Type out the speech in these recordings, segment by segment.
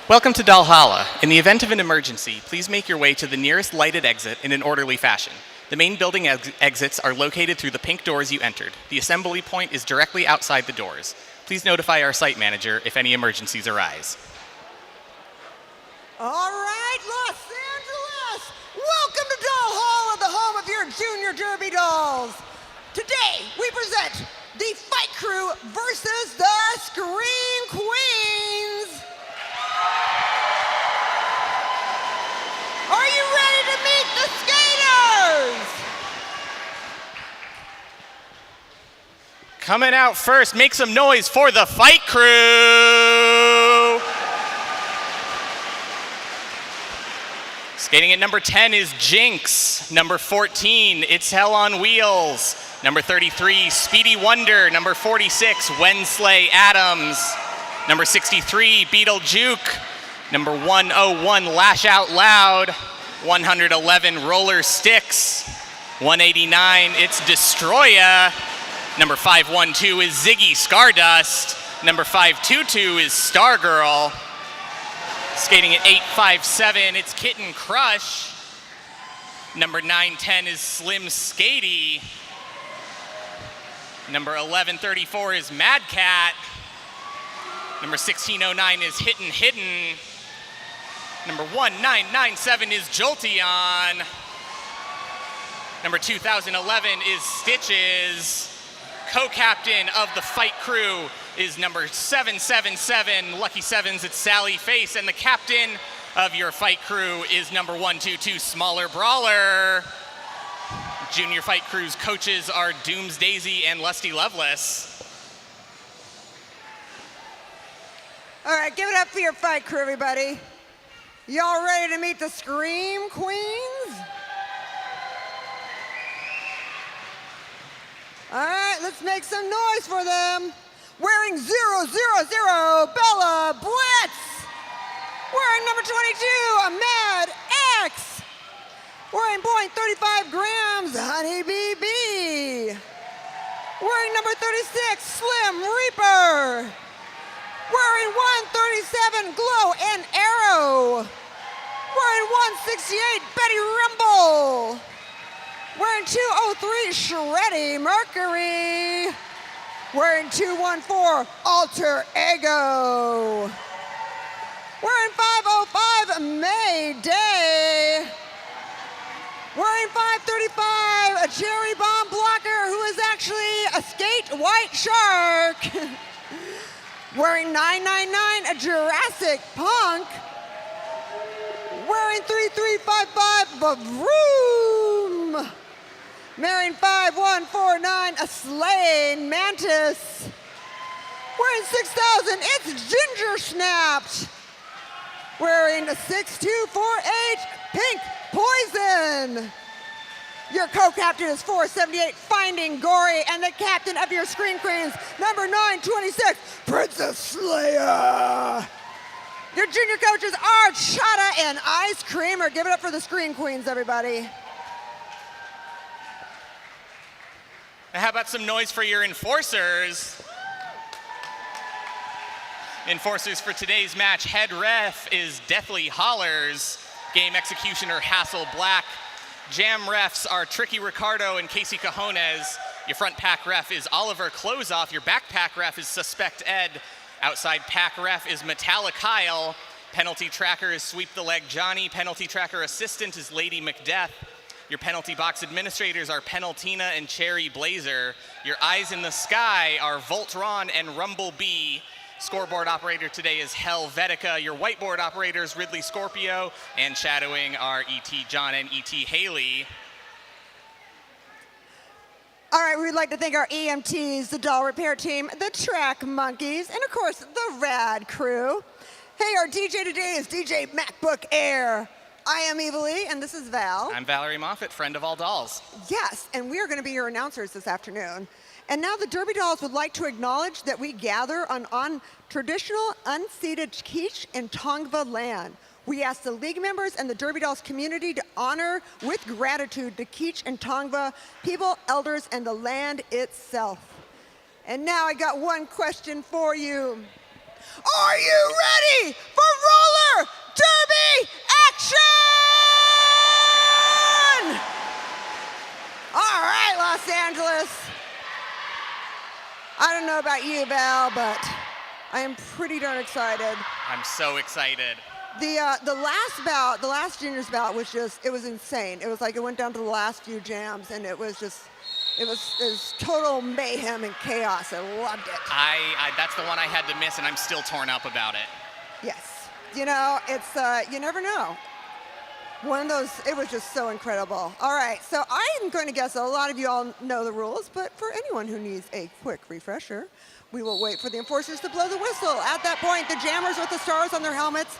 Welcome to Dalhalla. In the event of an emergency, please make your way to the nearest lighted exit in an orderly fashion. The main building exits are located through the pink doors you entered. The assembly point is directly outside the doors. Please notify our site manager if any emergencies arise. All right, Los Angeles, welcome to Dalhalla, the home of your Junior Derby dolls. Today, we present the Fight Crew versus the Scream Queens. Are you ready to meet the skaters? Coming out first, make some noise for the Fight Crew! Skating at number 10 is Jinx. Number 14, It's Hell on Wheels. Number 33, Speedy Wonder. Number 46, Wensley Adams. Number 63, Beetle Juke. Number 101, Lash Out Loud. 111, Roller Sticks. 189, It's Destroya. Number 512 is Ziggy Stardust. Number 522 is Stargirl. Skating at 857, it's Kitten Crush. Number 910 is Slim Skatey. Number 1134 is Mad Cat. Number 1609 is Hittin' Hidden. Number 1997 is Jolteon. Number 2011 is Stitches. Co-captain of the Fight Crew is number 777, Lucky Sevens, it's Sally Face, and the captain of your Fight Crew is number 122, Smaller Brawler. Junior Fight Crew's coaches are Dooms Daisy and Lusty Loveless. All right, give it up for your Fight Crew, everybody. Y'all ready to meet the Scream Queens? All right, let's make some noise for them. Wearing 000, Bella Blitz. Wearing number 22, Mad X. Wearing 0.35 grams, Honey BB. Wearing number 36, Slim Reaper. Wearing 137, Glow and Arrow. Wearing 168, Betty Rumble. Wearing 203, Shreddy Mercury. Wearing 214, Alter Ego. Wearing 505, Mayday. Wearing 535, a Cherry Bomb Blocker who is actually a Skate White Shark. Wearing 999, a Jurassic Punk. Wearing 3355, Bavroom. Wearing 5149, a Slain Mantis. Wearing 6000, it's Ginger Snapped. Wearing a 6248, Pink Poison. Your co-captain is 478, Finding Gory, and the captain of your Scream Queens, number 926, Princess Leia. Your junior coaches are Chata and Ice Creamer. Give it up for the Scream Queens, everybody. And how about some noise for your enforcers? Enforcers for today's match, head ref is Deathly Hollers. Game executioner, Hassel Black. Jam refs are Tricky Ricardo and Casey Cajones. Your front pack ref is Oliver Closeoff. Your back pack ref is Suspect Ed. Outside pack ref is Metallic Kyle. Penalty tracker is Sweep the Leg Johnny. Penalty tracker assistant is Lady Macbeth. Your penalty box administrators are Penaltina and Cherry Blazer. Your eyes in the sky are Voltron and Rumble Bee. Scoreboard operator today is Helvetica. Your whiteboard operators, Ridley Scorpio, and shadowing are E.T. John and E.T. Haley. All right, we'd like to thank our EMTs, the doll repair team, the track monkeys, and of course, the rad crew. Hey, our DJ today is DJ MacBook Air. I am Eva Lee, and this is Val. I'm Valerie Moffett, friend of all dolls. Yes, and we are going to be your announcers this afternoon. And now the Derby Dolls would like to acknowledge that we gather on traditional unceded Kizh and Tongva land. We ask the league members and the Derby Dolls community to honor with gratitude the Kizh and Tongva people, elders, and the land itself. And now I got one question for you. Are you ready for roller derby action? All right, Los Angeles. I don't know about you, Val, but I am pretty darn excited. I'm so excited. The last bout, the last juniors bout was just, it was insane. It was like it went down to the last few jams, and it was total mayhem and chaos. I loved it. That's the one I had to miss, and I'm still torn up about it. Yes. You know, it's, you never know. One of those, it was just so incredible. All right, so I'm going to guess that a lot of you all know the rules, but for anyone who needs a quick refresher, we will wait for the enforcers to blow the whistle. At that point, the jammers with the stars on their helmets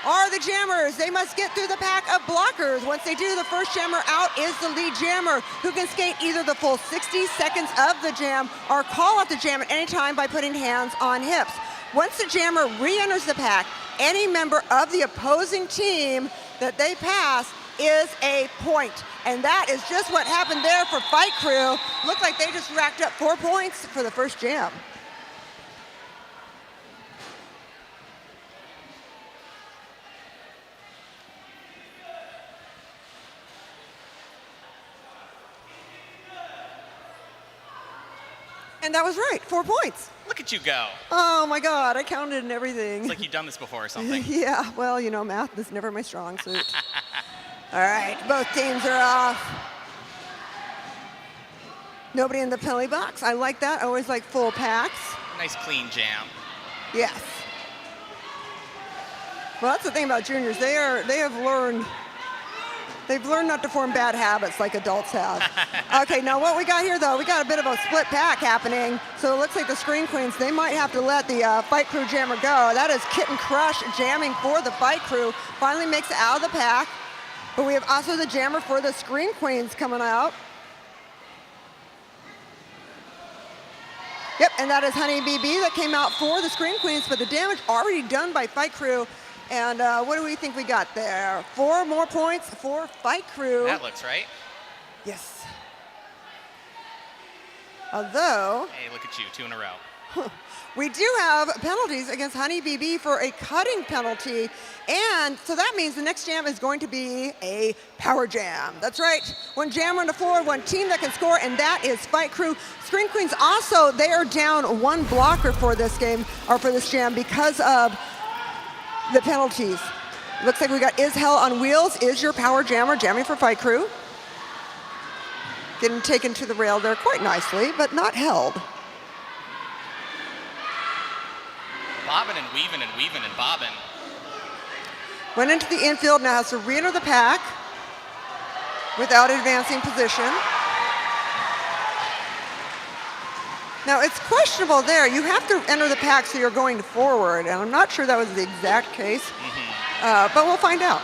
are the jammers. They must get through the pack of blockers. Once they do, the first jammer out is the lead jammer, who can skate either the full 60 seconds of the jam or call out the jam at any time by putting hands on hips. Once the jammer re-enters the pack, any member of the opposing team that they pass is a point. And that is just what happened there for Fight Crew. Looked like they just racked up 4 points for the first jam. And that was right, 4 points. Look at you go. Oh my God, I counted and everything. It's like you've done this before or something. Yeah, well, you know, math is never my strong suit. All right, both teams are off. Nobody in the penalty box. I like that. I always like full packs. Nice clean jam. Yes. Well, that's the thing about juniors. They've learned not to form bad habits like adults have. Okay, now what we got here, though, we got a bit of a split pack happening. So it looks like the Scream Queens, they might have to let the Fight Crew jammer go. That is Kitten Crush jamming for the Fight Crew. Finally makes it out of the pack. But we have also the jammer for the Scream Queens coming out. Yep, and that is Honey BB that came out for the Scream Queens, but the damage already done by Fight Crew. And what do we think we got there? 4 more points for Fight Crew. That looks right. Yes. Although, Hey, look at you, 2 in a row. we do have penalties against Honey BB for a cutting penalty. And so that means the next jam is going to be a power jam. That's right. One jammer on the floor, one team that can score, and that is Fight Crew. Scream Queens also, they are down 1 blocker for this game, or for this jam, because of the penalties. Looks like we got Is Hell on Wheels, is your power jammer, jamming for Fight Crew. Getting taken to the rail there quite nicely, but not held. Bobbing and weaving and weaving and bobbing. Went into the infield, now has to re-enter the pack without advancing position. Now, it's questionable there. You have to enter the pack so you're going forward, and I'm not sure that was the exact case, but we'll find out.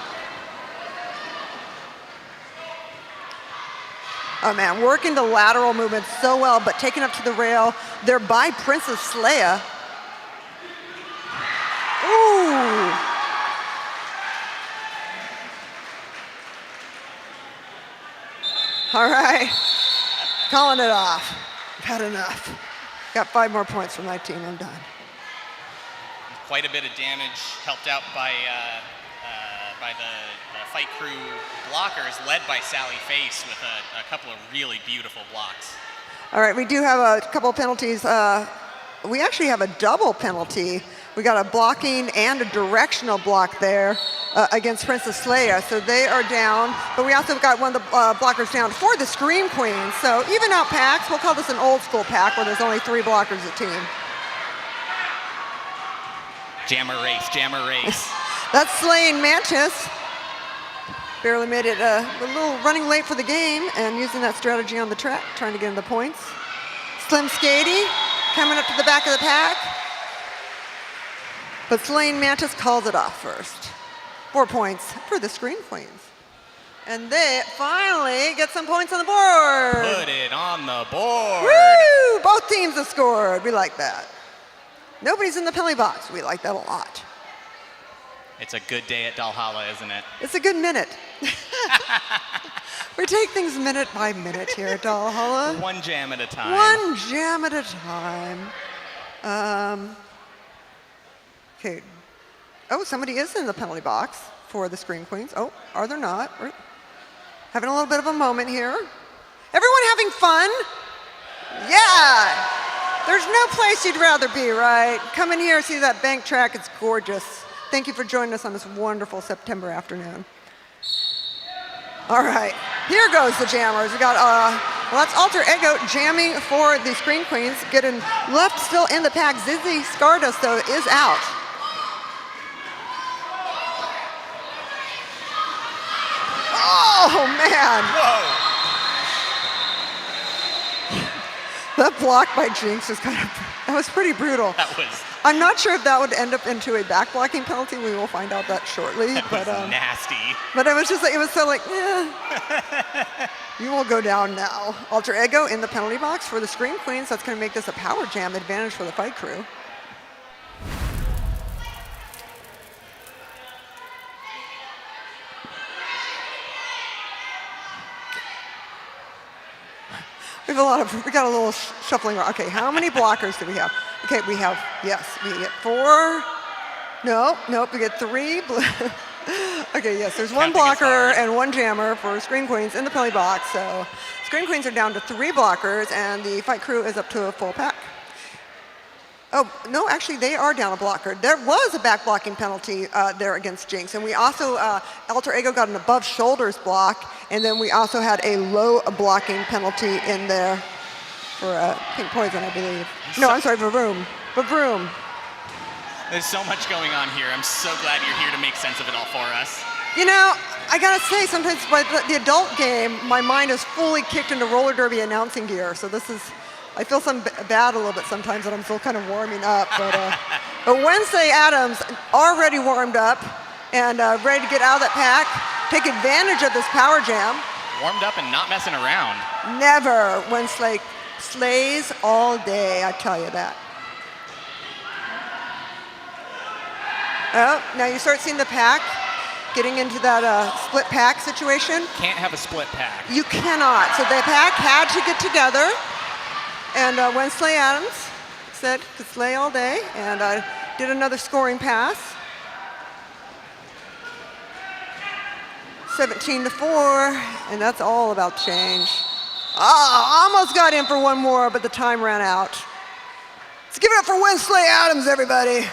Oh man, working the lateral movement so well, but taken up to the rail there by Princess Leia. Ooh. All right, calling it off. I've had enough. Got 5 more points from my team, I'm done. Quite a bit of damage helped out by the Fight Crew blockers, led by Sally Face with a couple of really beautiful blocks. All right, we do have a couple penalties. We actually have a double penalty. We got a blocking and a directional block there against Princess Leia, so they are down. But we also got one of the blockers down for the Scream Queens. So even out packs, we'll call this an old school pack where there's only 3 blockers a team. Jammer race, jammer race. That's Slaying Mantis. Barely made it a little running late for the game and using that strategy on the track, trying to get in the points. Slim Skady coming up to the back of the pack. But Slaying Mantis calls it off first. 4 points for the Scream Queens. And they finally get some points on the board. Put it on the board. Woo! Both teams have scored. We like that. Nobody's in the penalty box. We like that a lot. It's a good day at Valhalla, isn't it? It's a good minute. We take things minute by minute here at Valhalla. One jam at a time. One jam at a time. Okay. Oh, somebody is in the penalty box for the Scream Queens. Oh, are there not? We're having a little bit of a moment here. Everyone having fun? Yeah. There's no place you'd rather be, right? Come in here, see that bank track. It's gorgeous. Thank you for joining us on this wonderful September afternoon. All right, here goes the jammers. We got, well, that's Alter Ego jamming for the Scream Queens. Getting left still in the pack. Zizzy Stardust, though, is out. Oh, man. Whoa. That block by Jinx was that was pretty brutal. That was I'm not sure if that would end up into a back blocking penalty. We will find out that shortly. That was nasty. But it was just like, it was so like, eh. You will go down now. Alter Ego in the penalty box for the Scream Queens. That's going to make this a power jam advantage for the Fight Crew. We got a little shuffling around. Okay, how many blockers do we have? Okay, we get 4. Nope, we get 3. Okay, yes, there's 1 blocker and 1 jammer for Scream Queens in the penalty box. So Scream Queens are down to 3 blockers, and the Fight Crew is up to a full pack. Oh, no, actually, they are down a blocker. There was a back blocking penalty there against Jinx. And we also, Alter Ego got an above shoulders block. And then we also had a low blocking penalty in there for Pink Poison, I believe. No, I'm sorry, Vavroom. There's so much going on here. I'm so glad you're here to make sense of it all for us. You know, I gotta say, sometimes by the adult game, my mind is fully kicked into roller derby announcing gear. So this is, I feel bad a little bit sometimes that I'm still kind of warming up. But Wednesday Addams already warmed up and ready to get out of that pack, take advantage of this power jam. Warmed up and not messing around. Never. Wednesday slays all day, I tell you that. Oh, now you start seeing the pack getting into that split pack situation. Can't have a split pack. You cannot. So the pack had to get together. And Wednesday Addams said could slay all day and did another scoring pass. 17-4, and that's all about change. Almost got in for 1 more, but the time ran out. Let's give it up for Wednesday Addams, everybody.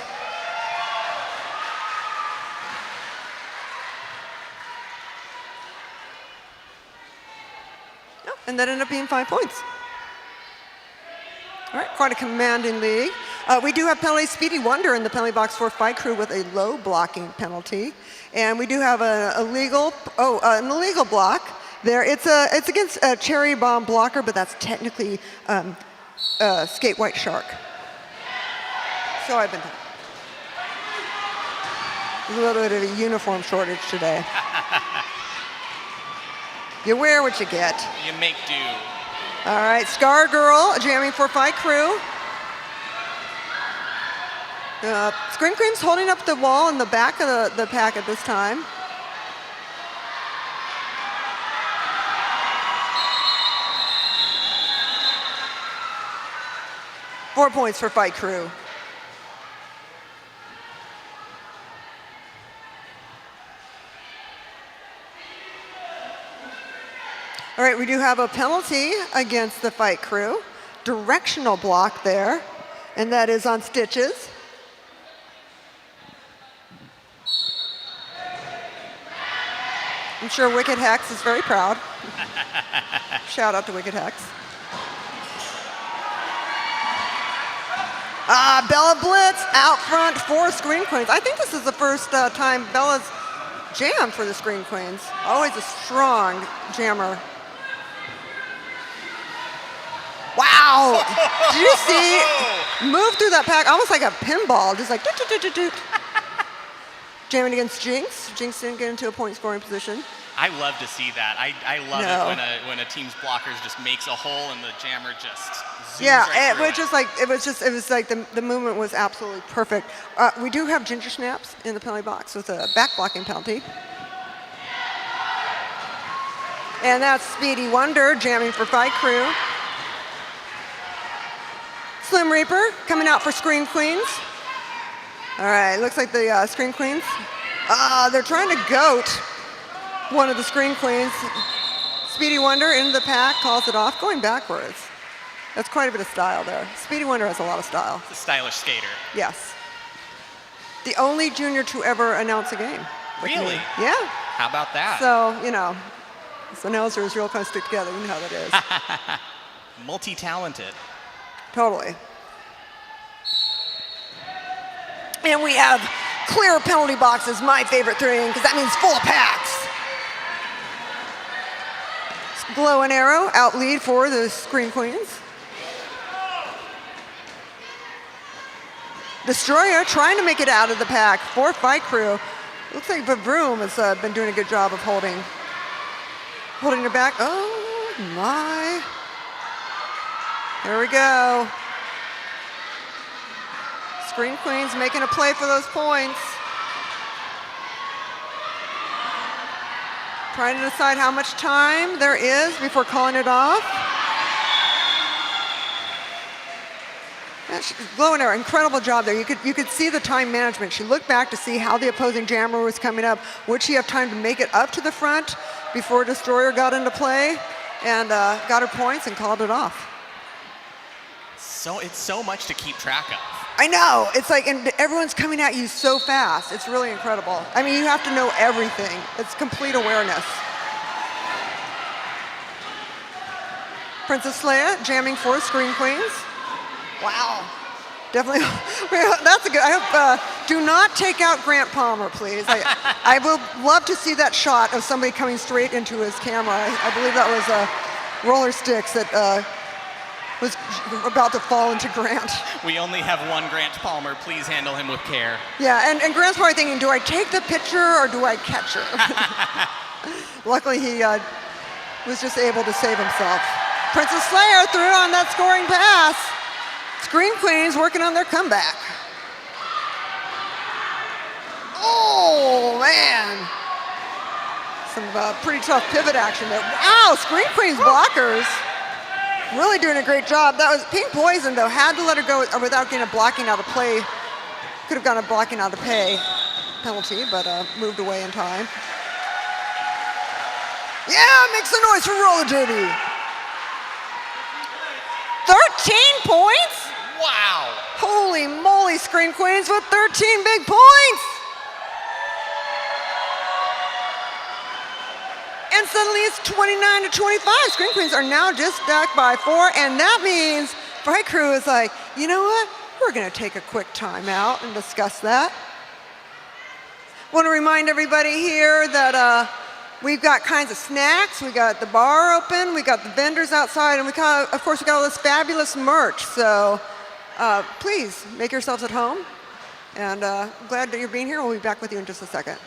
And that ended up being 5 points. All right, quite a commanding lead. We do have penalty Speedy Wonder in the penalty box for Fight Crew with a low blocking penalty. And we do have an illegal block there. It's against a Cherry Bomb blocker, but that's technically Skate White Shark. So I've been told. There's a little bit of a uniform shortage today. You wear what you get. You make do. All right, Scar Girl jamming for Fight Crew. Scream Queen's holding up the wall in the back of the pack at this time. Four points for Fight Crew. All right, we do have a penalty against the Fight Crew. Directional block there, and that is on Stitches. I'm sure Wicked Hex is very proud. Shout out to Wicked Hex. Bella Blitz out front for Scream Queens. I think this is the first time Bella's jammed for the Scream Queens. Always a strong jammer. Wow! Did you see? Move through that pack almost like a pinball, just like doot. Jamming against Jinx. Jinx didn't get into a point scoring position. I love to see that. I love it when a team's blockers just makes a hole and the jammer just zooms right through it was like the movement was absolutely perfect. We do have Ginger Snaps in the penalty box with a back blocking penalty. And that's Speedy Wonder jamming for Fight Crew. Slim Reaper coming out for Scream Queens. All right, looks like the Screen Queens. They're trying to goat one of the Screen Queens. Speedy Wonder into the pack, calls it off, going backwards. That's quite a bit of style there. Speedy Wonder has a lot of style. It's a stylish skater. Yes. The only junior to ever announce a game. Really? Yeah. How about that? So, you know, so announcers real kind of stick together. You know how that is. Multi-talented. Totally. And we have clear penalty boxes, my favorite thing, because that means full of packs. Glow and Arrow out lead for the Screen Queens. Destroyer trying to make it out of the pack for Fight Crew. Looks like Vavroom has been doing a good job of holding her back. Oh my. Here we go. Screen Queens making a play for those points. Trying to decide how much time there is before calling it off. Glow and Arrow, incredible job there. You could see the time management. She looked back to see how the opposing jammer was coming up. Would she have time to make it up to the front before Destroyer got into play and got her points and called it off? So it's so much to keep track of. I know. It's like, and everyone's coming at you so fast. It's really incredible. I mean, you have to know everything. It's complete awareness. Princess Leia jamming for Screen Queens. Wow. Definitely. That's a good. I hope. Do not take out Grant Palmer, please. I would love to see that shot of somebody coming straight into his camera. I believe that was roller sticks that was about to fall into Grant. We only have one Grant Palmer. Please handle him with care. Yeah, and Grant's probably thinking, do I take the picture or do I catch her? Luckily, he was just able to save himself. Princess Slayer threw on that scoring pass. Screen Queens working on their comeback. Oh, man. Some pretty tough pivot action there. Wow, Screen Queens blockers. Really doing a great job. That was Pink Poison, though, had to let her go without getting a blocking out of play. Could have gotten a blocking out of pay penalty, but moved away in time. Yeah, makes the noise for roller derby. 13 points? Wow. Holy moly, Screen Queens with 13 big points. And suddenly it's 29 to 25. Screen Queens are now just back by 4, and that means Fight Crew is like, you know what? We're gonna take a quick timeout and discuss that. Want to remind everybody here that we've got kinds of snacks. We got the bar open, we got the vendors outside, and we got, of course, we got all this fabulous merch. So please make yourselves at home. And glad that you're being here. We'll be back with you in just a second.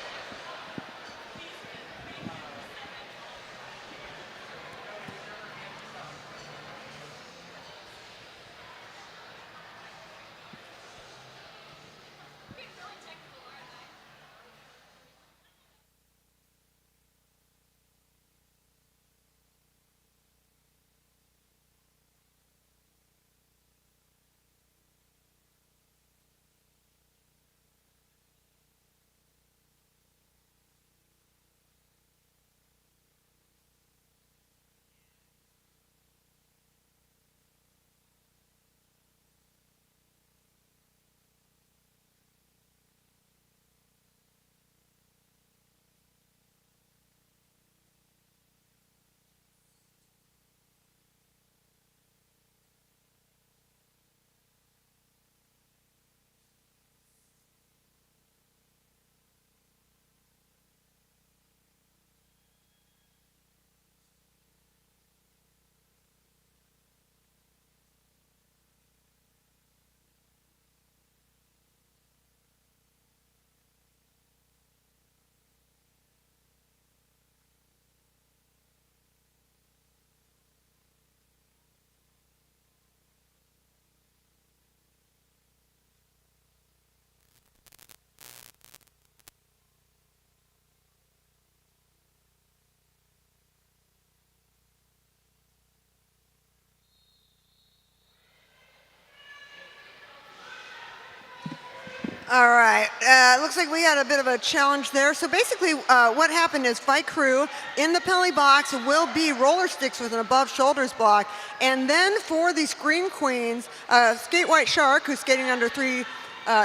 All right, looks like we had a bit of a challenge there. So basically what happened is Fight Crew in the penalty box will be roller sticks with an above shoulders block. And then for the Scream Queens, Skate White Shark, who's skating under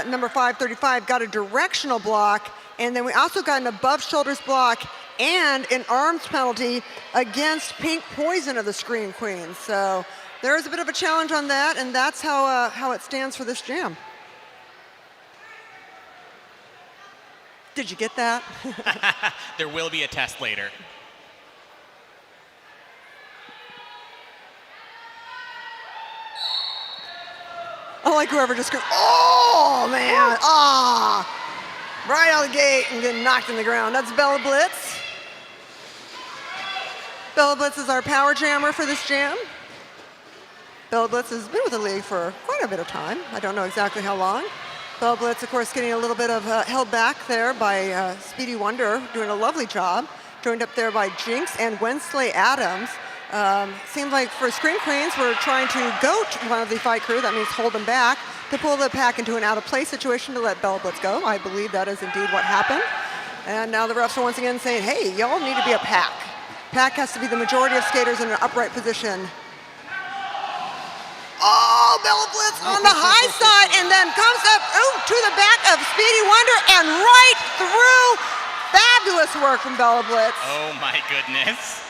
number 535, got a directional block. And then we also got an above shoulders block and an arms penalty against Pink Poison of the Scream Queens. So there's a bit of a challenge on that, and that's how it stands for this jam. Did you get that? There will be a test later. I like whoever just goes, oh man, right out of the gate and getting knocked in the ground. That's Bella Blitz. Bella Blitz is our power jammer for this jam. Bella Blitz has been with the league for quite a bit of time. I don't know exactly how long. Bella Blitz, of course, getting a little bit of held back there by Speedy Wonder, doing a lovely job. Joined up there by Jinx and Wensley Adams. Seems like for Scream Queens, we're trying to goat one of the Fight Crew. That means hold them back to pull the pack into an out-of-play situation to let Bella Blitz go. I believe that is indeed what happened. And now the refs are once again saying, hey, y'all need to be a pack. Pack has to be the majority of skaters in an upright position. Oh, Bella Blitz on the high side and then comes up to the back of Speedy Wonder and right through. Fabulous work from Bella Blitz. Oh my goodness.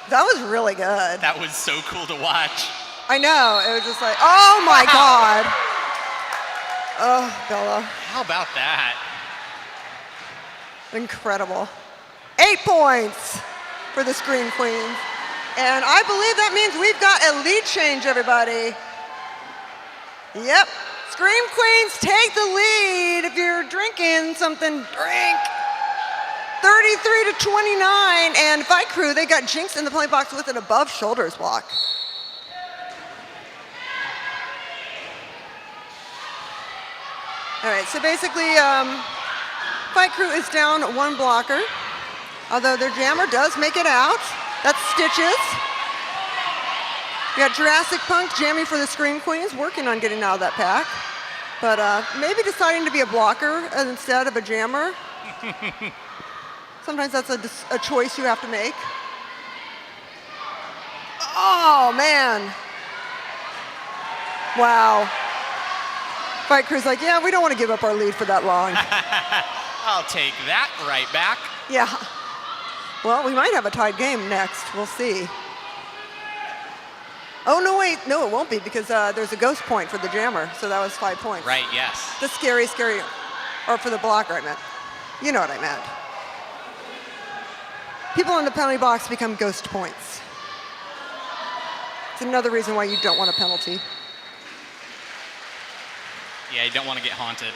That was really good. That was so cool to watch. I know, it was just like, oh my God. Oh, Bella. How about that? Incredible. 8 points for the Scream Queens. And I believe that means we've got a lead change, everybody. Yep, Scream Queens take the lead. If you're drinking something, drink. 33 to 29, and Fight Crew, they got Jinx in the play box with an above shoulders block. All right, so basically, Fight Crew is down 1 blocker, although their jammer does make it out. That's Stitches. We got Jurassic Punk jamming for the Scream Queens, working on getting out of that pack, but maybe deciding to be a blocker instead of a jammer. Sometimes that's a choice you have to make. Oh, man. Wow. Fight Crew's like, yeah, we don't want to give up our lead for that long. I'll take that right back. Yeah. Well, we might have a tied game next. We'll see. Oh, no, wait. No, it won't be because there's a ghost point for the jammer. So that was 5 points. Right, yes. The scary, or for the blocker, I meant. You know what I meant. People in the penalty box become ghost points. It's another reason why you don't want a penalty. Yeah, you don't want to get haunted.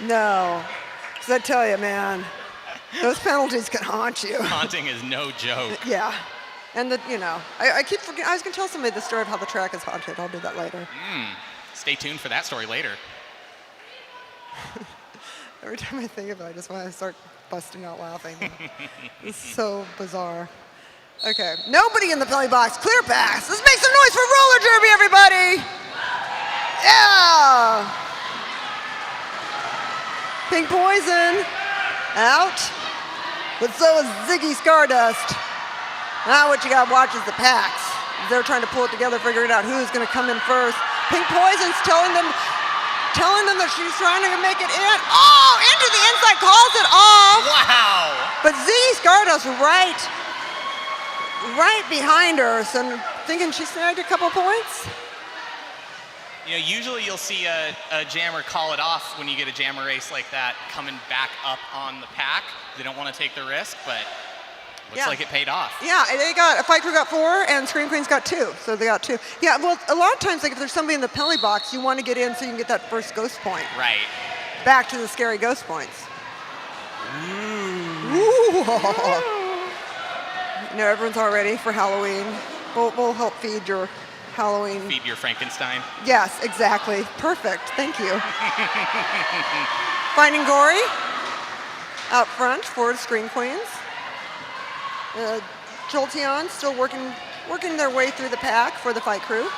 No. Because I tell you, man, those penalties can haunt you. Haunting is no joke. Yeah. And I keep forgetting. I was going to tell somebody the story of how the track is haunted. I'll do that later. Stay tuned for that story later. Every time I think of it, I just want to start busting out laughing. It's so bizarre. Okay, nobody in the penalty box. Clear pass. Let's make some noise for roller derby, everybody. Yeah. Pink Poison out, but so is Ziggy Stardust. Now what you got to watch is the packs. They're trying to pull it together, figuring out who's going to come in first. Pink Poison's telling them that she's trying to make it in. Oh, into the inside, calls it off. Wow. But Ziggy Stardust right behind her, so I'm thinking she snagged a couple points. Usually you'll see a jammer call it off when you get a jammer race like that coming back up on the pack. They don't want to take the risk, but looks like it paid off. Yeah, Fight Crew got 4 and Scream Queens got 2, so they got 2. Yeah, well, a lot of times, like if there's somebody in the penalty box, you want to get in so you can get that first ghost point. Right. Back to the scary ghost points. Ooh. Everyone's all ready for Halloween. We'll help feed your Halloween. Feed your Frankenstein. Yes, exactly. Perfect. Thank you. Finding Gory out front for the Scream Queens. Jolteon still working their way through the pack for the Fight Crew.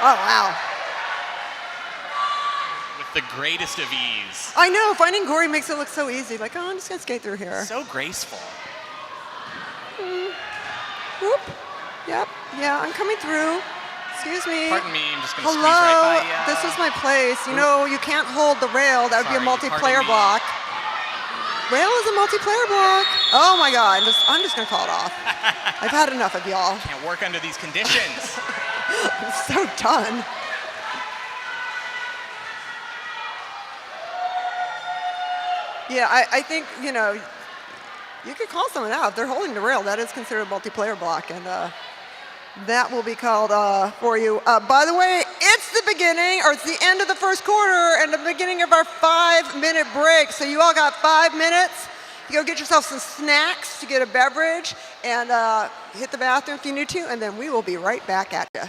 Oh, wow. with the greatest of ease. I know, finding Gory makes it look so easy. Like, oh, I'm just gonna skate through here. So graceful. Whoop. Yep. Yeah, I'm coming through. Excuse me. Pardon me, I'm just going to Hello. squeeze right by you. This is my place. You know, you can't hold the rail. That would be a Sorry, multiplayer pardon me. block. Rail is a multiplayer block. Oh my God. I'm just gonna call it off. I've had enough of y'all. Can't work under these conditions. I'm so done. Yeah, I think, you know, you could call someone out. If they're holding the rail, that is considered a multiplayer block, and that will be called for you. By the way, it's the beginning, or it's the end of the first quarter and the beginning of our 5-minute break. So you all got 5 minutes to go get yourself some snacks, to get a beverage, and hit the bathroom if you need to, and then we will be right back at you.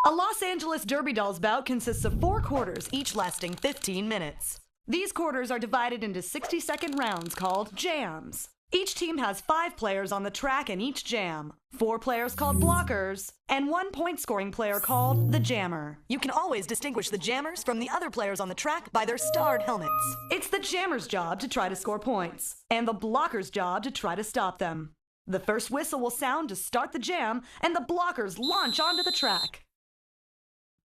A Los Angeles Derby Dolls bout consists of 4 quarters, each lasting 15 minutes. These quarters are divided into 60-second rounds called jams. Each team has 5 players on the track in each jam, 4 players called blockers, and 1 point-scoring player called the jammer. You can always distinguish the jammers from the other players on the track by their starred helmets. It's the jammer's job to try to score points, and the blocker's job to try to stop them. The first whistle will sound to start the jam, and the blockers launch onto the track.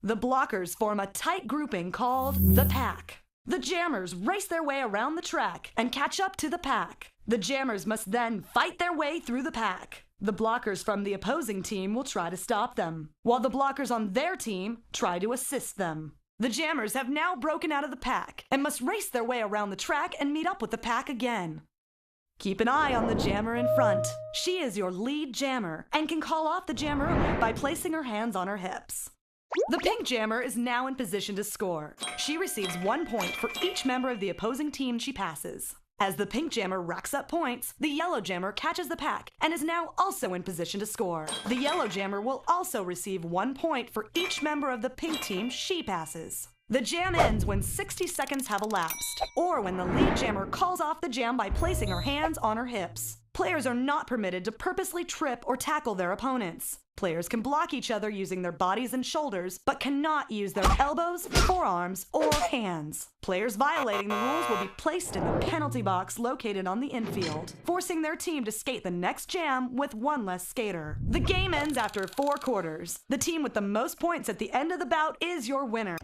The blockers form a tight grouping called the pack. The jammers race their way around the track and catch up to the pack. The jammers must then fight their way through the pack. The blockers from the opposing team will try to stop them, while the blockers on their team try to assist them. The jammers have now broken out of the pack and must race their way around the track and meet up with the pack again. Keep an eye on the jammer in front. She is your lead jammer and can call off the jammer by placing her hands on her hips. The pink jammer is now in position to score. She receives 1 point for each member of the opposing team she passes. As the pink jammer racks up points, the yellow jammer catches the pack and is now also in position to score. The yellow jammer will also receive 1 point for each member of the pink team she passes. The jam ends when 60 seconds have elapsed, or when the lead jammer calls off the jam by placing her hands on her hips. Players are not permitted to purposely trip or tackle their opponents. Players can block each other using their bodies and shoulders, but cannot use their elbows, forearms, or hands. Players violating the rules will be placed in the penalty box located on the infield, forcing their team to skate the next jam with 1 less skater. The game ends after 4 quarters. The team with the most points at the end of the bout is your winner.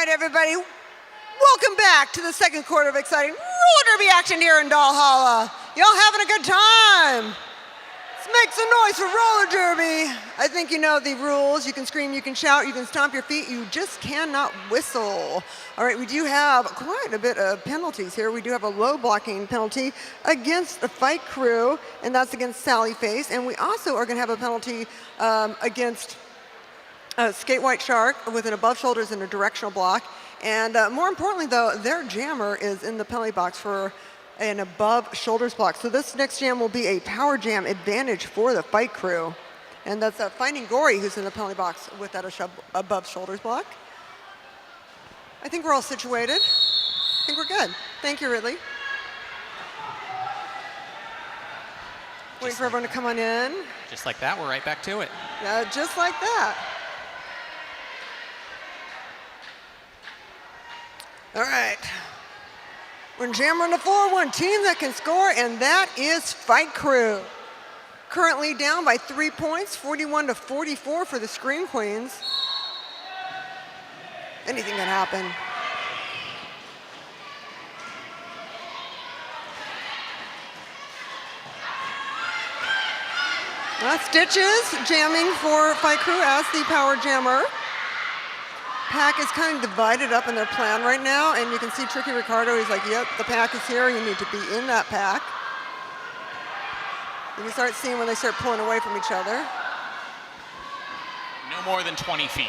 everybody. Welcome back to the second quarter of exciting roller derby action here in Valhalla. Y'all having a good time? Let's make some noise for roller derby. I think you know the rules. You can scream, you can shout, you can stomp your feet. You just cannot whistle. All right, we do have quite a bit of penalties here. We do have a low blocking penalty against the Fight Crew, and that's against Sally Face. And we also are going to have a penalty against Skate White Shark with an above shoulders and a directional block. And more importantly, though, their jammer is in the penalty box for an above shoulders block. So this next jam will be a power jam advantage for the Fight Crew. And that's Finding Gory who's in the penalty box with that above shoulders block. I think we're all situated. I think we're good. Thank you, Ridley. Waiting for everyone to come on in. Just like that, we're right back to it. Just like that. All right. We're jamming on the floor, one team that can score, and that is Fight Crew. Currently down by 3 points, 41-44 for the Scream Queens. Anything can happen. Stitches jamming for Fight Crew as the power jammer. Pack is kind of divided up in their plan right now, and you can see Tricky Ricardo, he's like, yep, the pack is here, you need to be in that pack. You can start seeing when they start pulling away from each other. No more than 20 feet.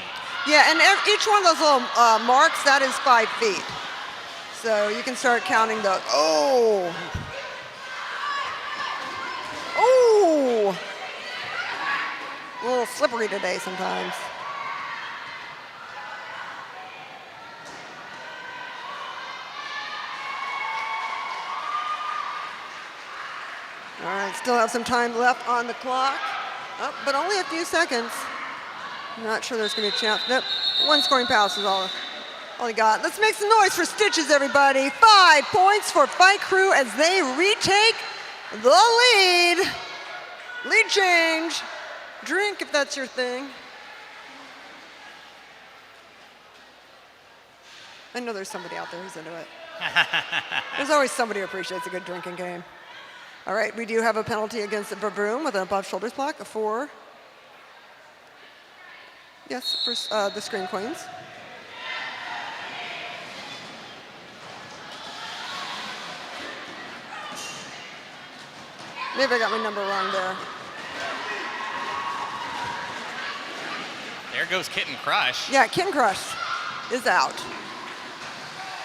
Yeah, and each one of those little marks, that is 5 feet. So you can start counting those. Oh! Oh! A little slippery today sometimes. All right, still have some time left on the clock, but only a few seconds. I'm not sure there's going to be a chance. Nope, one scoring pass is all he got. Let's make some noise for Stitches, everybody. 5 points for Fight Crew as they retake the lead. Lead change. Drink if that's your thing. I know there's somebody out there who's into it. There's always somebody who appreciates a good drinking game. All right, we do have a penalty against the Vavroom with an above shoulders block for the Scream Queens. Maybe I got my number wrong there. There goes Kitten Crush. Yeah, Kitten Crush is out.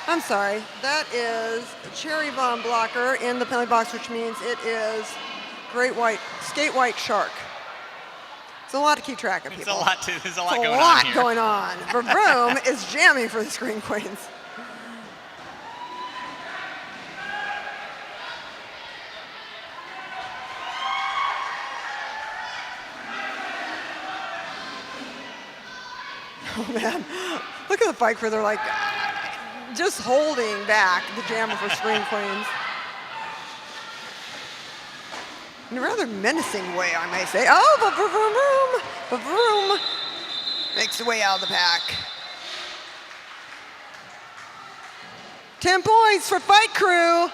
I'm sorry, that is Cherry Bomb Blocker in the penalty box, which means it is Skate White Shark. It's a lot to keep track of, people. There's a lot going on here. going on. Vavroom is jamming for the Scream Queens. Oh man, look at the Fight Crew. They're like just holding back the jammer for Scream Queens. In a rather menacing way, I may say. Oh, Vavroom makes the way out of the pack. 10 points for Fight Crew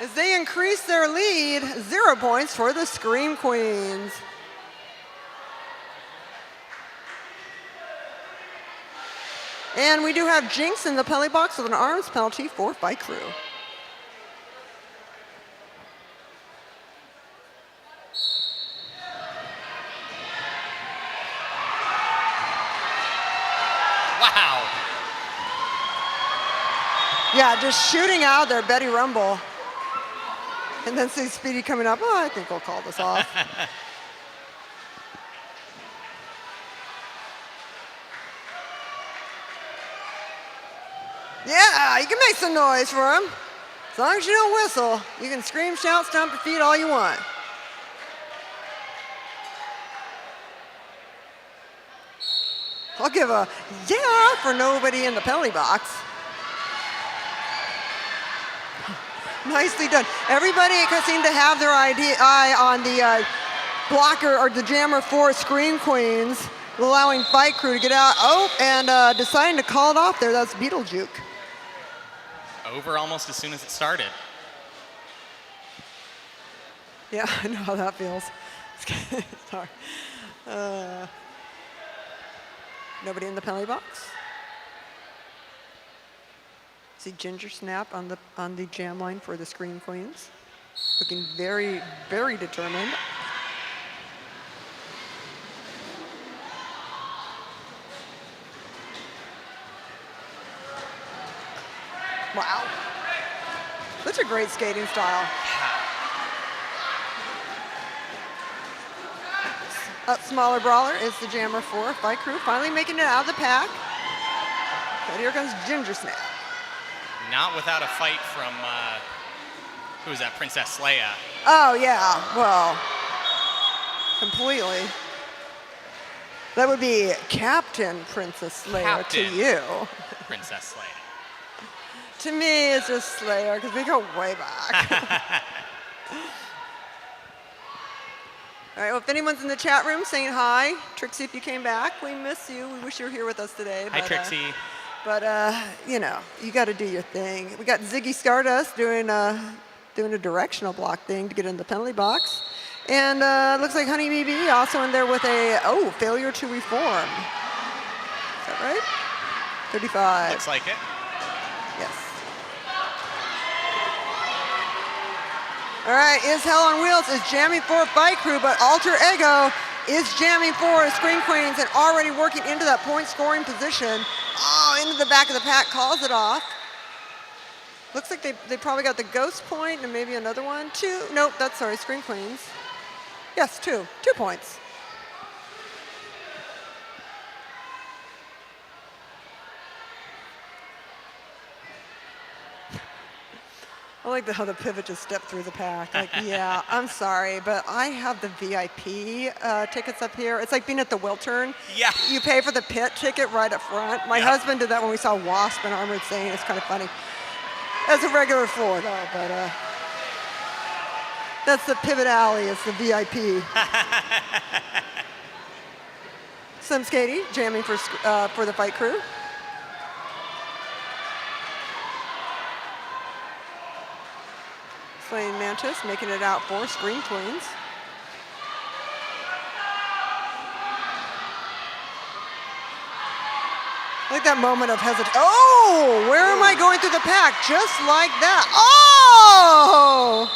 as they increase their lead. 0 points for the Scream Queens. And we do have Jinx in the penalty box with an arms penalty for Fight Crew. Wow. Yeah, just shooting out there, Betty Rumble. And then see Speedy coming up. Oh, I think we'll call this off. Yeah, you can make some noise for him. As long as you don't whistle, you can scream, shout, stomp your feet all you want. I'll give a yeah for nobody in the penalty box. Nicely done. Everybody seemed to have their eye on the blocker or the jammer for Scream Queens. allowing Fight Crew to get out. Oh, and deciding to call it off there. That's Beetlejuke. Over almost as soon as it started. Yeah, I know how that feels. Sorry. Nobody in the penalty box. See Ginger Snap on the jam line for the Scream Queens. Looking very, very determined. Wow. Such a great skating style. Smaller brawler is the Jammer 4 Fight Crew, finally making it out of the pack. But here comes Ginger Snap. Not without a fight from, who was that, Princess Leia. Oh, yeah, well, completely. That would be Captain Princess Leia Captain to you. Princess Leia. To me, it's just Slayer, because we go way back. All right, well, if anyone's in the chat room saying hi, Trixie, if you came back, we miss you. We wish you were here with us today. Hi, Trixie. But you know, you got to do your thing. We got Ziggy Stardust doing a directional block thing to get in the penalty box. And looks like Honey BB also in there with a, failure to reform. Is that right? 35. Looks like it. Yes. All right, Is Hell on Wheels is jamming for Fight Crew, but Alter Ego is jamming for Scream Queens and already working into that point scoring position. Oh, into the back of the pack, calls it off. Looks like they probably got the ghost point and maybe another one. 2, nope, that's sorry, Scream Queens. Yes, 2 points. I like how the pivot just stepped through the pack. Like, yeah, I'm sorry, but I have the VIP tickets up here. It's like being at the Wiltern. Yeah. You pay for the pit ticket right up front. My husband did that when we saw Wasp and Armored Saint. It's kind of funny. That's a regular floor, though, but that's the pivot alley. It's the VIP. Slim Skady jamming for the Fight Crew. Slaying Mantis making it out for Scream Queens. I like that moment of hesitation. Oh, where am I going through the pack? Just like that. Oh!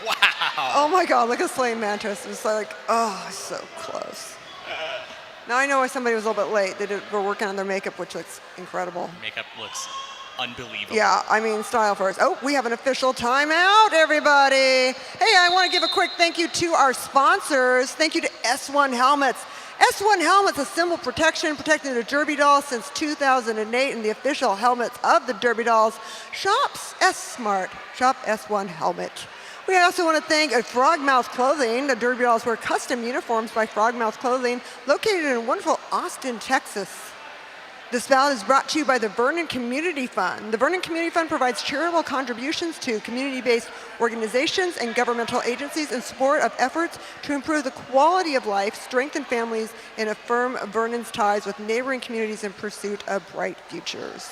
Wow. Oh my God, look at Slaying Mantis. It's like, oh, so close. Now I know why somebody was a little bit late. They were working on their makeup, which looks incredible. Makeup looks unbelievable. Yeah, I mean, style first. Oh, we have an official timeout, everybody. Hey, I want to give a quick thank you to our sponsors. Thank you to S1 Helmets. S1 Helmets, a symbol protection, protecting the Derby Dolls since 2008 and the official helmets of the Derby Dolls. Shops S-Smart. Shop S1 Helmet. We also want to thank Frogmouth Clothing. The Derby Dolls wear custom uniforms by Frogmouth Clothing, located in wonderful Austin, Texas. This bout is brought to you by the Vernon Community Fund. The Vernon Community Fund provides charitable contributions to community-based organizations and governmental agencies in support of efforts to improve the quality of life, strengthen families, and affirm Vernon's ties with neighboring communities in pursuit of bright futures.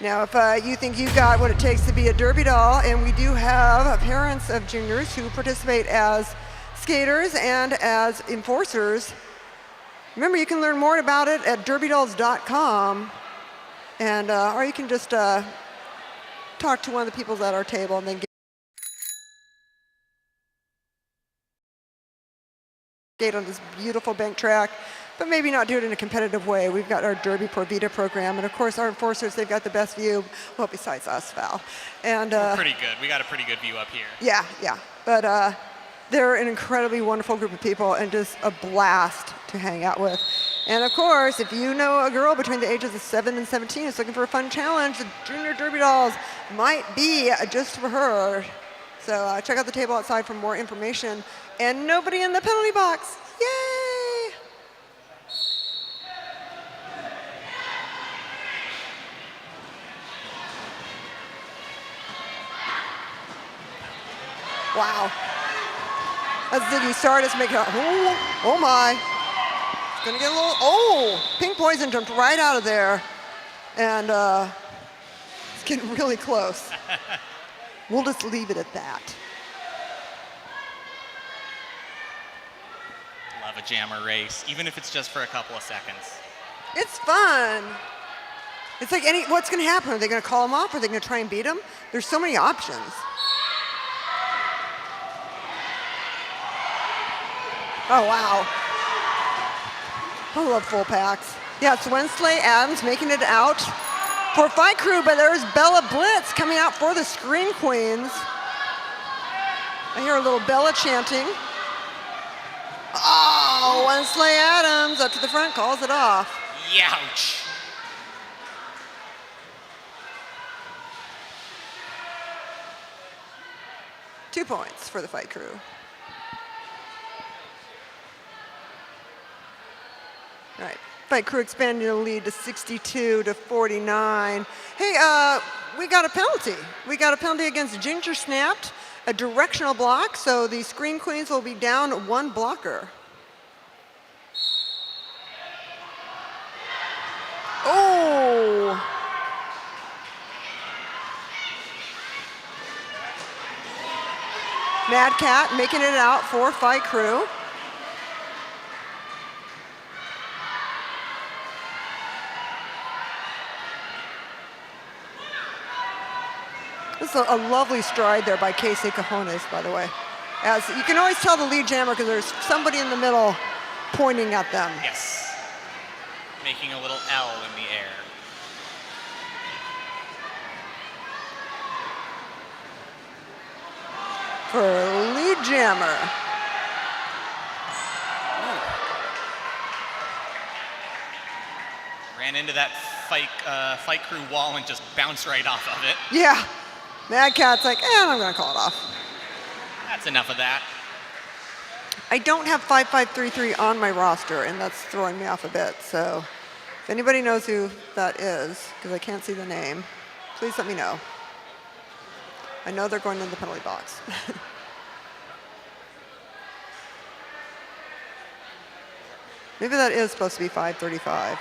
Now, if you think you've got what it takes to be a Derby Doll, and we do have parents of juniors who participate as skaters and as enforcers, remember, you can learn more about it at derbydolls.com, and or you can just talk to one of the people at our table and then skate on this beautiful bank track, but maybe not do it in a competitive way. We've got our Derby Por Vida program, and of course our enforcers, they've got the best view, well, besides us, Val. And We're pretty good. We got a pretty good view up here. yeah, but they're an incredibly wonderful group of people and just a blast to hang out with. And of course, if you know a girl between the ages of 7 and 17 who's looking for a fun challenge, the Junior Derby Dolls might be just for her. So check out the table outside for more information. And nobody in the penalty box. Yay! Wow. That's Ziggy Stardust making it. Oh my. It's gonna get a little, Pink Poison jumped right out of there. And it's getting really close. We'll just leave it at that. Love a jammer race, even if it's just for a couple of seconds. It's fun. It's like what's gonna happen? Are they gonna call him off? Are they gonna try and beat him? There's so many options. Oh, wow. I love full packs. Yeah, it's Wensley Adams making it out for Fight Crew, but there's Bella Blitz coming out for the Scream Queens. I hear a little Bella chanting. Oh, Wensley Adams up to the front, calls it off. Youch. Two points for the Fight Crew. All right, Fight Crew expanding the lead to 62-49. Hey, we got a penalty. We got a penalty against Ginger Snapped, a directional block, so the Scream Queens will be down one blocker. Oh! Mad Cat making it out for Fight Crew. This is a lovely stride there by Casey Cajones, by the way. As you can always tell the lead jammer because there's somebody in the middle pointing at them. Yes. Making a little L in the air. For lead jammer. Ran into that Fight Crew wall and just bounced right off of it. Yeah. Mad Cat's like, I'm going to call it off. That's enough of that. I don't have 5533 on my roster, and that's throwing me off a bit. So if anybody knows who that is, because I can't see the name, please let me know. I know they're going in the penalty box. Maybe that is supposed to be 535.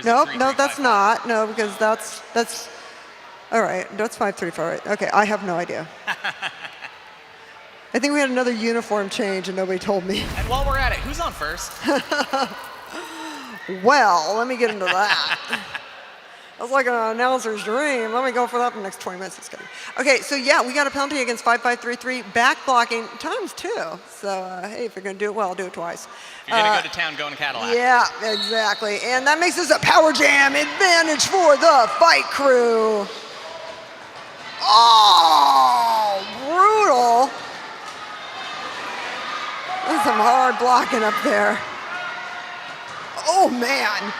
Nope, no, that's not. No, because that's all right. That's 535. Right? Okay, I have no idea. I think we had another uniform change and nobody told me. And while we're at it, who's on first? Well, let me get into that. That's like an announcer's dream. Let me go for that for the next 20 minutes. Just kidding. Okay, so yeah, we got a penalty against 5533. Back blocking times 2. So hey, if you're going to do it well, do it twice. If you're going to go to town, go in a Cadillac. Yeah, exactly. And that makes this a power jam advantage for the Fight Crew. Oh, brutal. That's some hard blocking up there. Oh, man.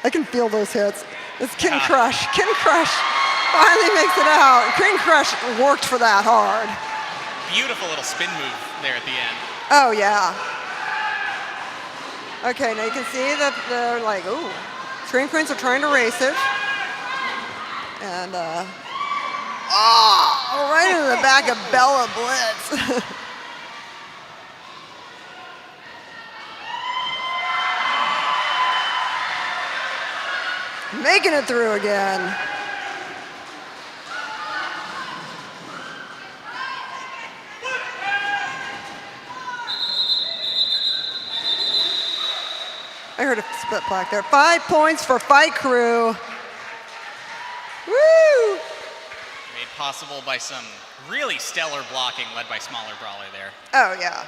I can feel those hits. It's King Crush. King Crush finally makes it out. King Crush worked for that hard. Beautiful little spin move there at the end. Oh, yeah. Okay, now you can see that they're like, ooh. Scream Queens are trying to race it. And, right into the back of Bella Blitz. Making it through again. I heard a split plaque there. 5 points for Fight Crew. Woo! Made possible by some really stellar blocking led by Smaller Brawler there. Oh, yeah.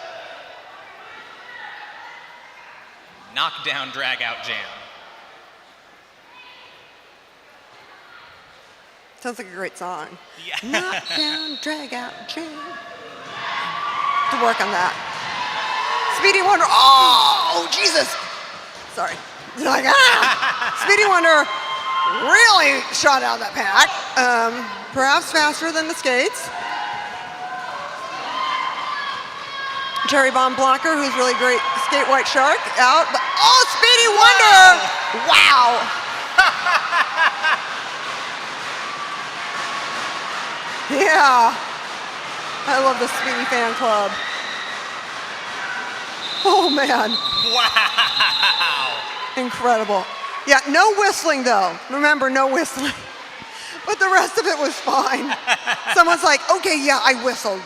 Knockdown, drag out jam. Sounds like a great song. Yeah. Knock down, drag out, jam. To work on that. Speedy Wonder. Oh, Jesus. Sorry. Like, Speedy Wonder really shot out that pack. Perhaps faster than the skates. Cherry Bomb Blocker, who's really great. Skate White Shark out. But, Speedy Wonder. Wow. Yeah. I love the Speedy fan club. Oh, man. Wow. Incredible. Yeah, no whistling, though. Remember, no whistling. But the rest of it was fine. Someone's like, okay, yeah, I whistled.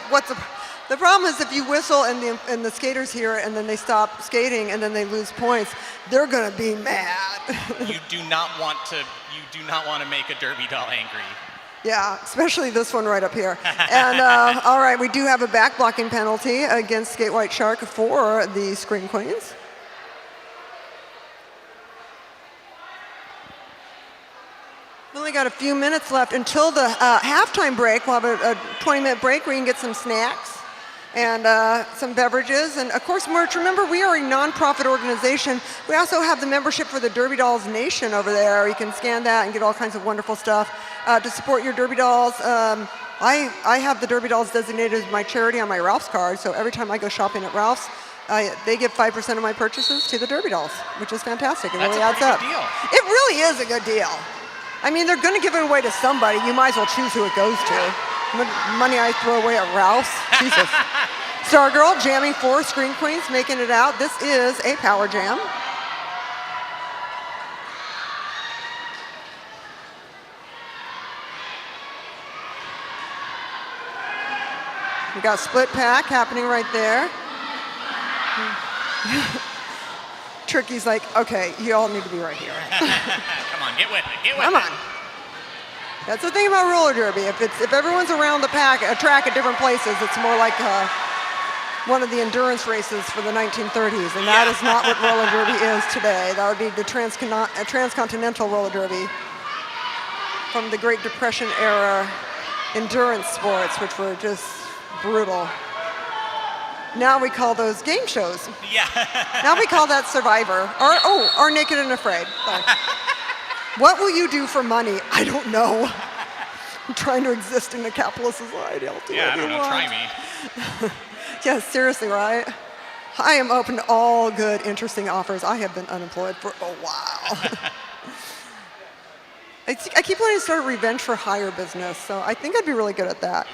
The problem is if you whistle and the skaters hear it and then they stop skating and then they lose points, they're going to be mad. You do not want to make a Derby doll angry. Yeah, especially this one right up here. And all right, we do have a back blocking penalty against Skate White Shark for the Scream Queens. We only got a few minutes left until the halftime break. We'll have a 20-minute break where you can get some snacks and some beverages. And of course, merch. Remember, we are a nonprofit organization. We also have the membership for the Derby Dolls Nation over there. You can scan that and get all kinds of wonderful stuff to support your Derby Dolls. I have the Derby Dolls designated as my charity on my Ralph's card. So every time I go shopping at Ralph's, they give 5% of my purchases to the Derby Dolls, which is fantastic. It really adds up. That's a pretty good deal. It really is a good deal. I mean, they're going to give it away to somebody. You might as well choose who it goes to. Money I throw away at Ralph's. Jesus. Stargirl jamming 4 Scream Queens, making it out. This is a power jam. We got split pack happening right there. Tricky's like, okay, you all need to be right here. Come on, get with it. Come on. That's the thing about roller derby. If everyone's around the track at different places, it's more like one of the endurance races for the 1930s, and that is not what roller derby is today. That would be the transcontinental roller derby from the Great Depression era endurance sports, which were just brutal. Now we call those game shows. Yeah. Now we call that Survivor, or Naked and Afraid. What will you do for money? I don't know. I'm trying to exist in a capitalist society. I'll do Yeah, I don't know. want. Try me. Yeah, seriously, right? I am open to all good, interesting offers. I have been unemployed for a while. I keep wanting to start a Revenge for Hire business, so I think I'd be really good at that.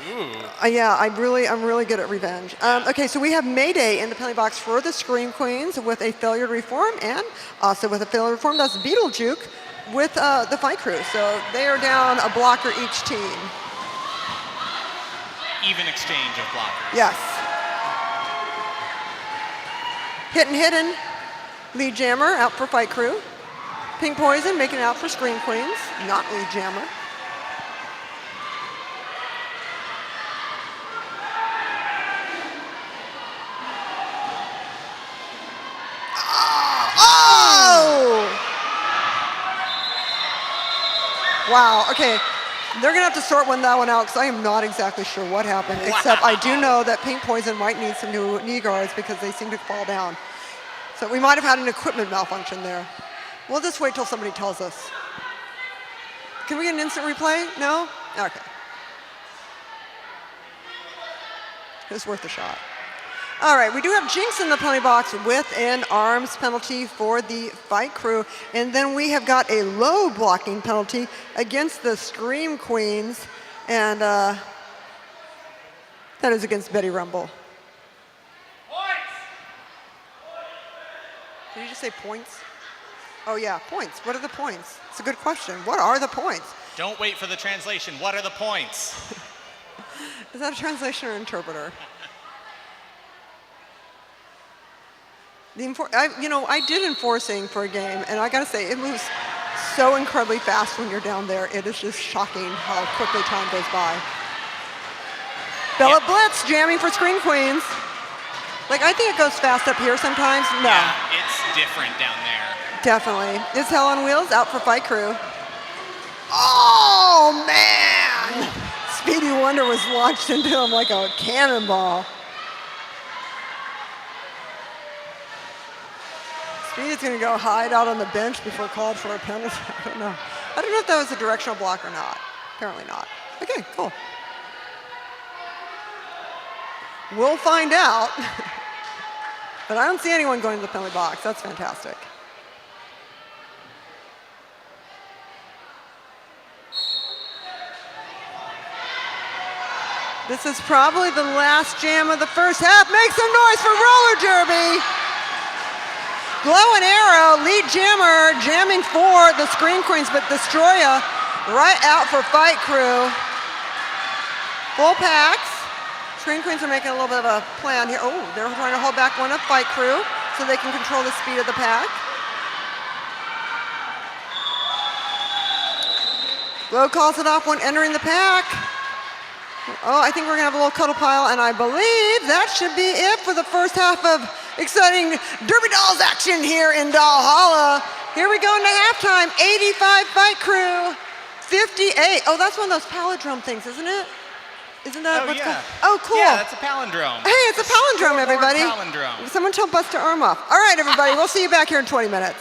Yeah, I'm really good at revenge. Okay, so we have Mayday in the penalty box for the Scream Queens with a failure to reform, and also with a failure to reform, that's Beetlejuke with the Fight Crew. So they are down a blocker each team. Even exchange of blockers. Yes. Hidden, lead jammer out for Fight Crew. Pink Poison making it out for Scream Queens, not lead jammer. Oh! Wow, okay. They're gonna have to sort that one out because I am not exactly sure what happened, except I do know that Pink Poison might need some new knee guards because they seem to fall down. So we might have had an equipment malfunction there. We'll just wait till somebody tells us. Can we get an instant replay? No? Okay. It's worth a shot. All right, we do have Jinx in the penalty box with an arms penalty for the Fight Crew. And then we have got a low blocking penalty against the Scream Queens. And that is against Betty Rumble. Points! Did you just say points? Oh yeah, points. What are the points? It's a good question. What are the points? Don't wait for the translation. What are the points? Is that a translation or interpreter? I did enforcing for a game, and I gotta say, it moves so incredibly fast when you're down there. It is just shocking how quickly time goes by. Bella Blitz jamming for Scream Queens. Like, I think it goes fast up here sometimes. No. Yeah, it's different down there. Definitely. Is Hell on Wheels out for Fight Crew? Oh, man! Speedy Wonder was launched into him like a cannonball. Speedy's going to go hide out on the bench before called for a penalty. I don't know. I don't know if that was a directional block or not. Apparently not. Okay, cool. We'll find out. But I don't see anyone going to the penalty box. That's fantastic. This is probably the last jam of the first half. Make some noise for roller derby. Glow and Arrow, lead jammer, jamming for the Scream Queens, but Destroya right out for Fight Crew. Full packs. Scream Queens are making a little bit of a plan here. Oh, they're trying to hold back one of Fight Crew so they can control the speed of the pack. Glow calls it off when entering the pack. Oh, I think we're gonna have a little cuddle pile, and I believe that should be it for the first half of exciting Derby Dolls action here in Valhalla. Here we go into halftime. 85 Fight Crew, 58. Oh, that's one of those palindrome things, isn't it? Isn't that what's called? Oh, cool. Yeah, that's a palindrome. Hey, it's a palindrome, everybody. Palindrome. Someone tell Buster Arm off. All right, everybody, we'll see you back here in 20 minutes.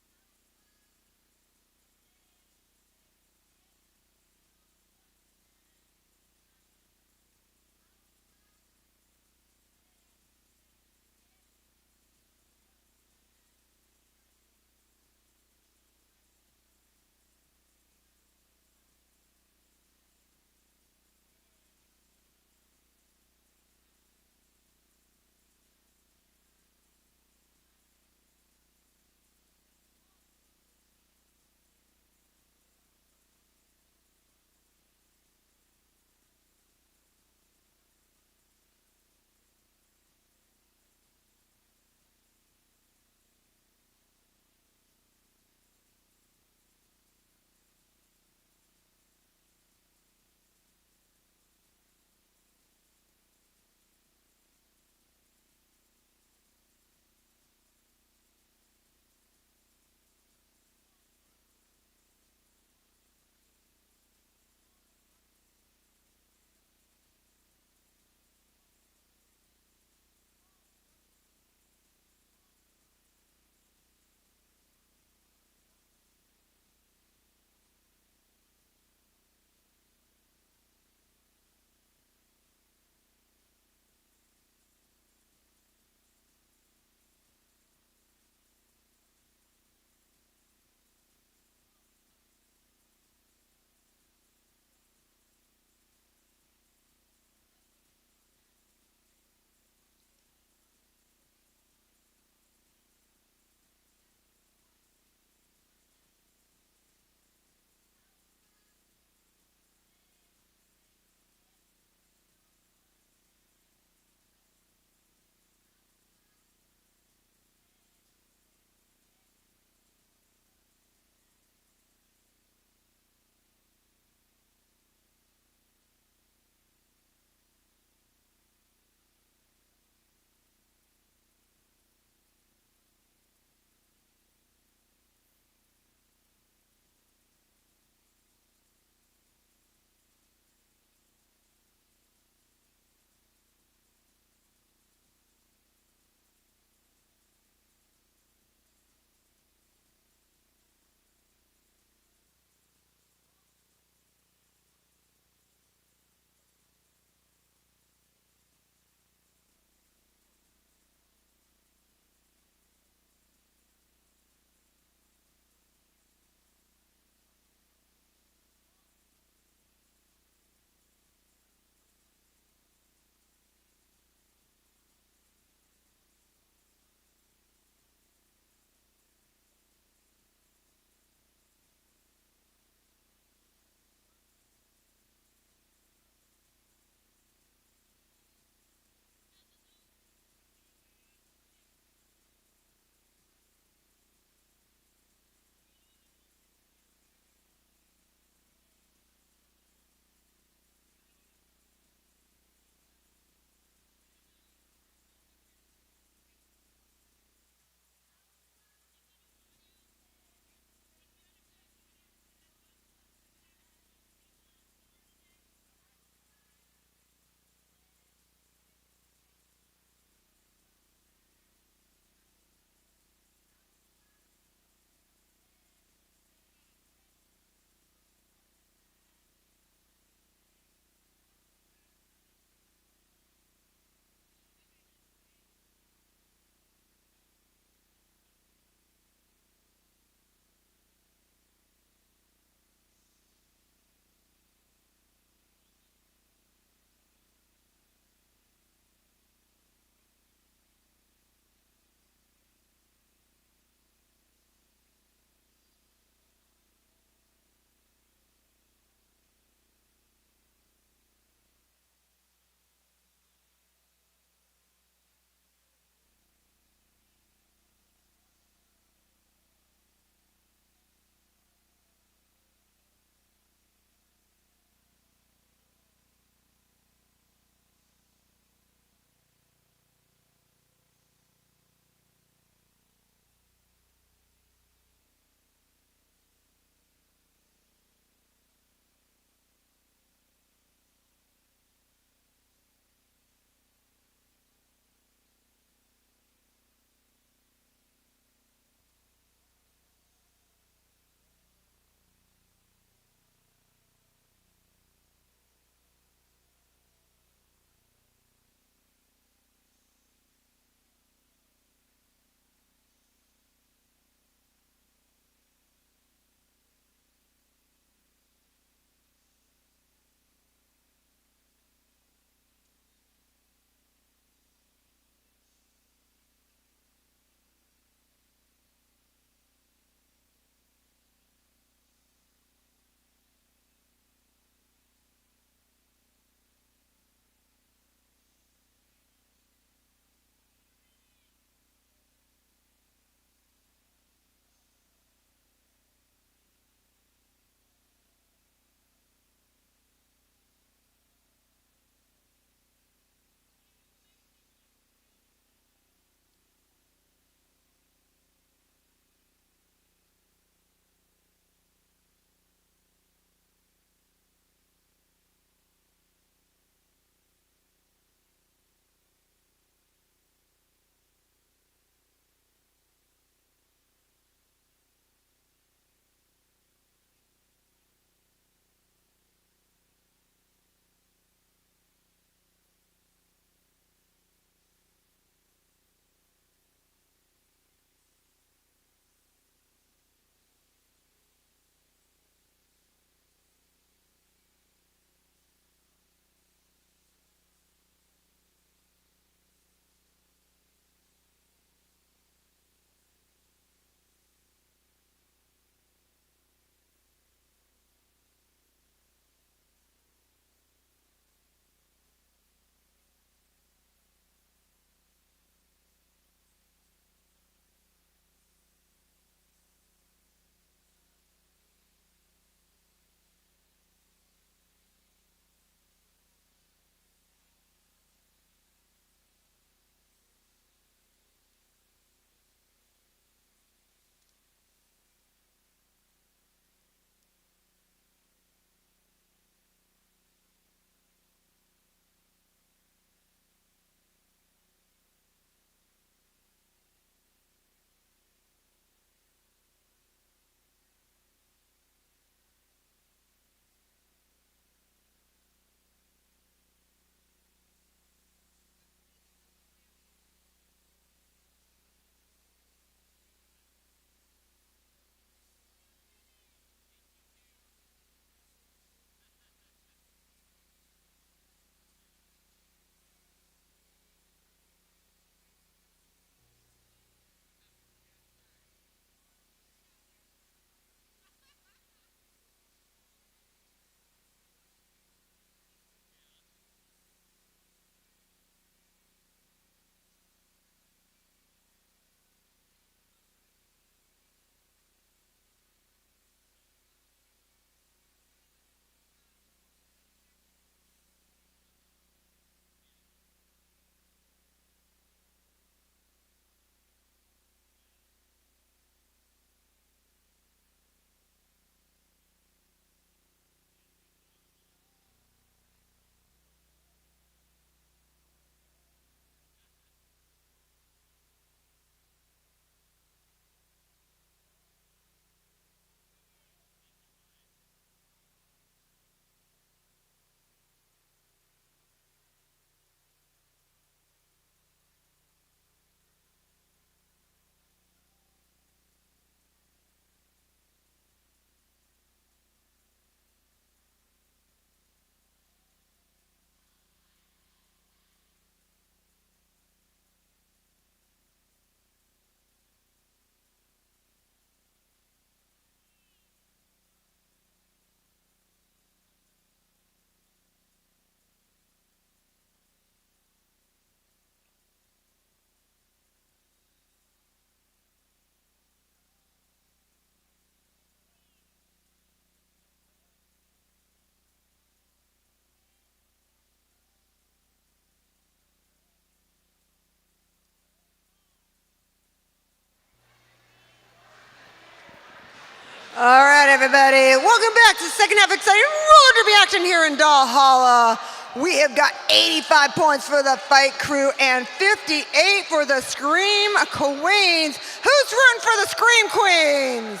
All right, everybody. Welcome back to the second half exciting roller derby action here in Valhalla. We have got 85 points for the Fight Crew and 58 for the Scream Queens. Who's rooting for the Scream Queens?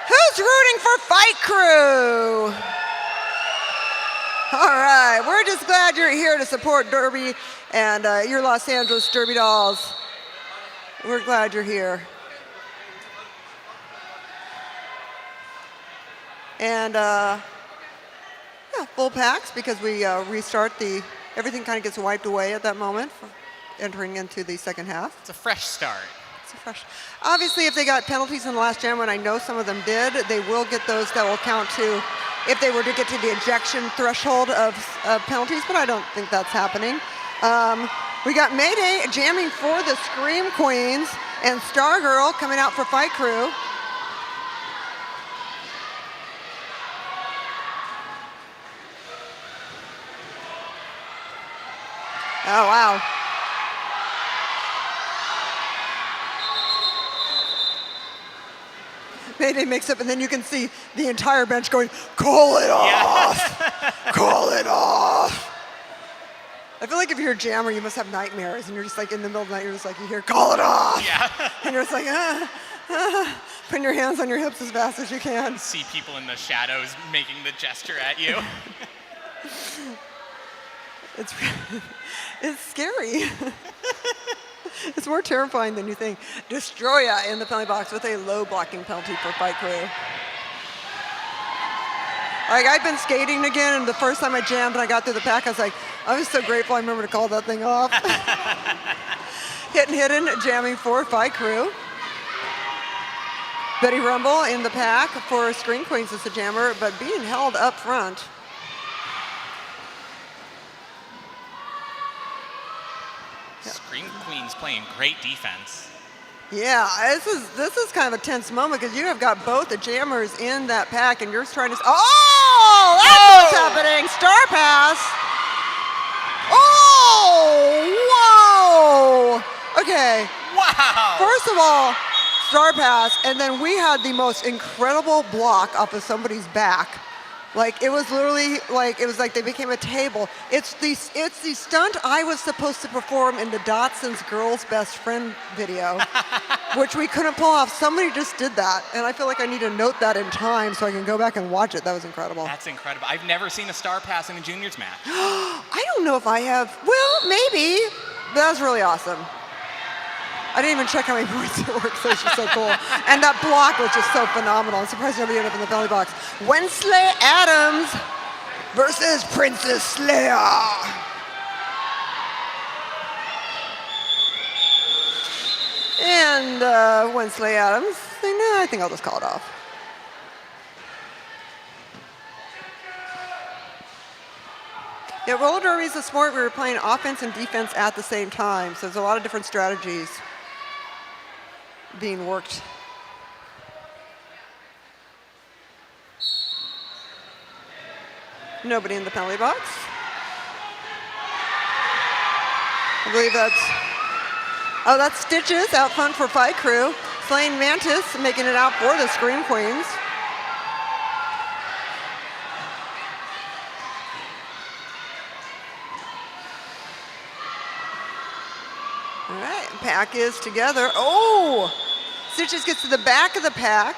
Who's rooting for Fight Crew? All right, we're just glad you're here to support Derby and your Los Angeles Derby Dolls. We're glad you're here. And yeah, full packs because we restart everything kind of gets wiped away at that moment, entering into the second half. It's a fresh start. It's a fresh. Obviously, if they got penalties in the last jam, and I know some of them did, they will get those that will count to, if they were to get to the ejection threshold of penalties, but I don't think that's happening. We got Mayday jamming for the Scream Queens and Stargirl coming out for Fight Crew. Oh, wow. Mayday makes up, and then you can see the entire bench going, call it off! Yeah. Call it off! I feel like if you're a jammer, you must have nightmares, and you're just like in the middle of the night, you're just like, you hear, call it off! Yeah. And you're just like, putting your hands on your hips as fast as you can. See people in the shadows making the gesture at you. It's scary. It's more terrifying than you think. Destroya in the penalty box with a low blocking penalty for Fight Crew. Like, I've been skating again, and the first time I jammed and I got through the pack, I was so grateful I remember to call that thing off. Hidden, jamming for Fight Crew. Betty Rumble in the pack for Scream Queens as a jammer, but being held up front. Scream Queens playing great defense. Yeah, this is kind of a tense moment because you have got both the jammers in that pack, and you're trying to. Oh, that's what's happening! Star Pass. Oh, whoa! Okay. Wow. First of all, Star Pass, and then we had the most incredible block off of somebody's back. Like, it was literally like, it was like they became a table. It's the stunt I was supposed to perform in the Dotson's Girl's Best Friend video, which we couldn't pull off. Somebody just did that, and I feel like I need to note that in time so I can go back and watch it. That was incredible. That's incredible. I've never seen a star pass in a juniors match. I don't know if I have. Well, maybe. But that was really awesome. I didn't even check how many points it worked, so it's just so cool. And that block was just so phenomenal. I'm surprised nobody ended up in the penalty box. Wensley Adams versus Princess Slayer. And Wensley Adams, I think I'll just call it off. Yeah, roller derby is a sport where we're playing offense and defense at the same time, so there's a lot of different strategies being worked. Nobody in the penalty box. I believe that's Stitches out front for Fight Crew. Slaying Mantis making it out for the Scream Queens. All right, pack is together. Oh! Stitches gets to the back of the pack,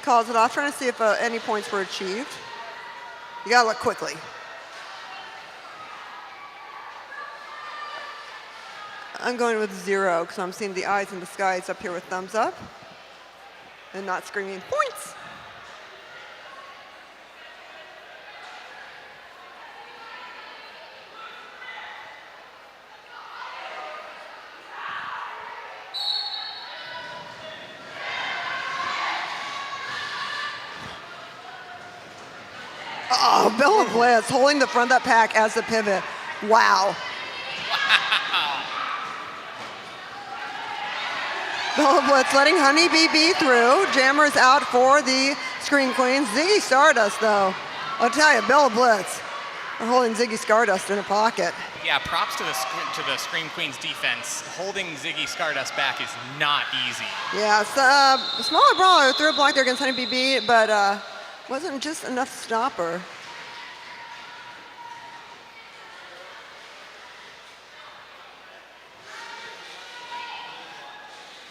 calls it off, trying to see if any points were achieved. You gotta look quickly. I'm going with 0 because I'm seeing the eyes in the skies up here with thumbs up and not screaming points. Oh, Bella Blitz holding the front of that pack as the pivot. Wow. Bella Blitz letting Honeybee be through. Jammer's out for the Scream Queens. Ziggy Stardust, though. I'll tell you, Bella Blitz are holding Ziggy Stardust in a pocket. Yeah, props to the Scream Queens defense. Holding Ziggy Stardust back is not easy. Yeah, so, smaller brawler threw a block there against Honey BB, but wasn't just enough stopper.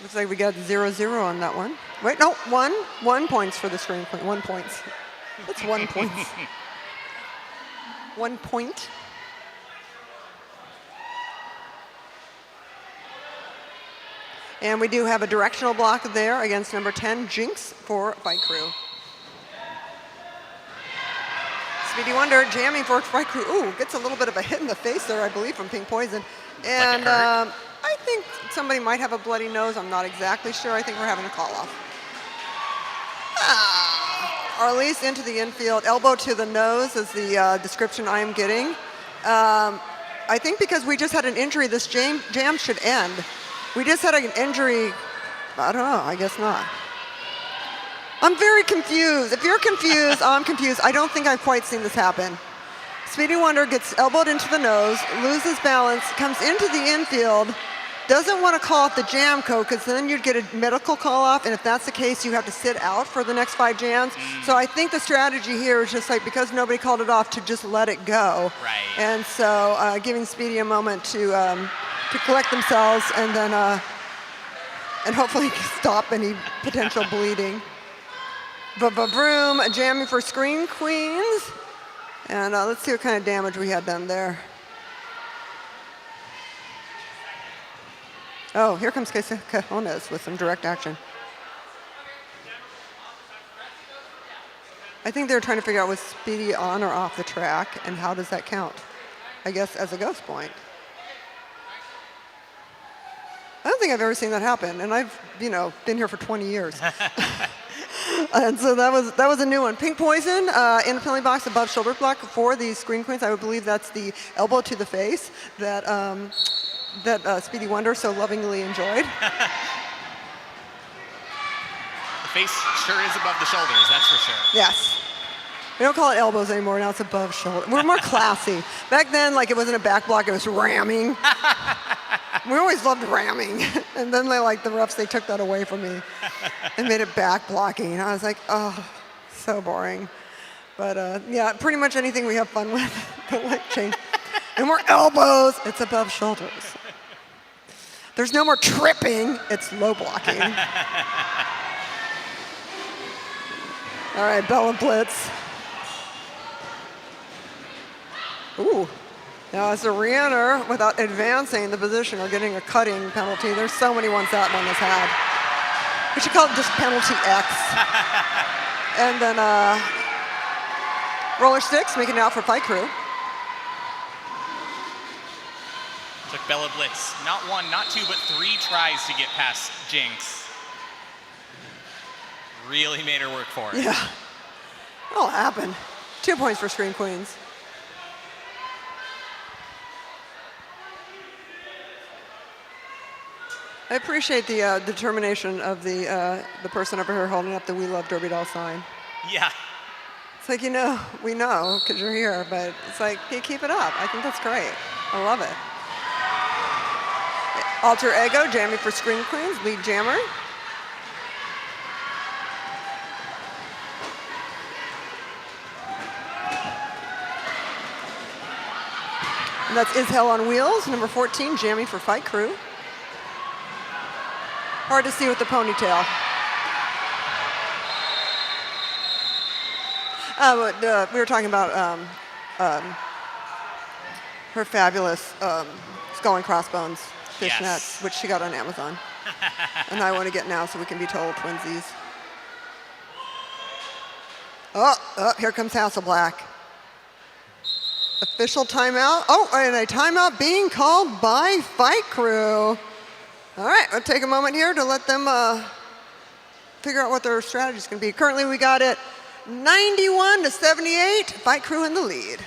Looks like we got 0-0 on that one. Wait, no, 1 points for the Scream Queen. 1 points. That's 1 point. 1 point. And we do have a directional block there against number 10, Jinx, for Fight Crew. Speedy Wonder jamming for Fight Crew. Ooh, gets a little bit of a hit in the face there, I believe, from Pink Poison. And I think somebody might have a bloody nose. I'm not exactly sure. I think we're having a call-off. Arlise into the infield. Elbow to the nose is the description I am getting. I think because we just had an injury, this jam should end. We just had an injury. I don't know. I guess not. I'm very confused. If you're confused, I'm confused. I don't think I've quite seen this happen. Speedy Wonder gets elbowed into the nose, loses balance, comes into the infield, doesn't want to call off the jam code because then you'd get a medical call off, and if that's the case, you have to sit out for the next 5 jams. So I think the strategy here is just like, because nobody called it off, to just let it go. Right. And so giving Speedy a moment to collect themselves and then and hopefully stop any potential bleeding. Vroom jamming for Scream Queens. And let's see what kind of damage we had done there. Oh, here comes Cajones with some direct action. I think they're trying to figure out was Speedy on or off the track, and how does that count? I guess as a ghost point. I don't think I've ever seen that happen, and I've, been here for 20 years. And so that was a new one. Pink Poison in the penalty box above shoulder block for the Scream Queens. I would believe that's the elbow to the face that Speedy Wonder so lovingly enjoyed. The face sure is above the shoulders, that's for sure. Yes. We don't call it elbows anymore. Now it's above shoulder. We're more classy. Back then, it wasn't a back block. It was ramming. We always loved ramming. And then the refs, they took that away from me and made it back blocking. I was like, oh, so boring. But yeah, pretty much anything we have fun with, change. No more elbows. It's above shoulders. There's no more tripping. It's low blocking. All right, Bella Blitz. Ooh. Now, as a re-enter without advancing the position or getting a cutting penalty, there's so many ones that one has had. We should call it just penalty X. And then roller sticks, making it out for Fight Crew. Took Bella Blitz not 1, not 2, but 3 tries to get past Jinx. Really made her work for it. Yeah. It'll happen. 2 points for Scream Queens. I appreciate the determination of the person over here holding up the "We Love Derby Doll" sign. Yeah. It's like, we know because you're here, but it's like, hey, keep it up. I think that's great. I love it. Alter Ego jamming for Scream Queens, lead jammer. And that's Is Hell on Wheels, number 14, jamming for Fight Crew. Hard to see with the ponytail. We were talking about her fabulous skull and crossbones fishnets, Yes. which she got on Amazon. And I want to get now so we can be total twinsies. Oh, here comes Hasselblack. Official timeout. Oh, and a timeout being called by Fight Crew. All right, we'll take a moment here to let them figure out what their strategy is going to be. Currently, we got it 91-78. Fight Crew in the lead.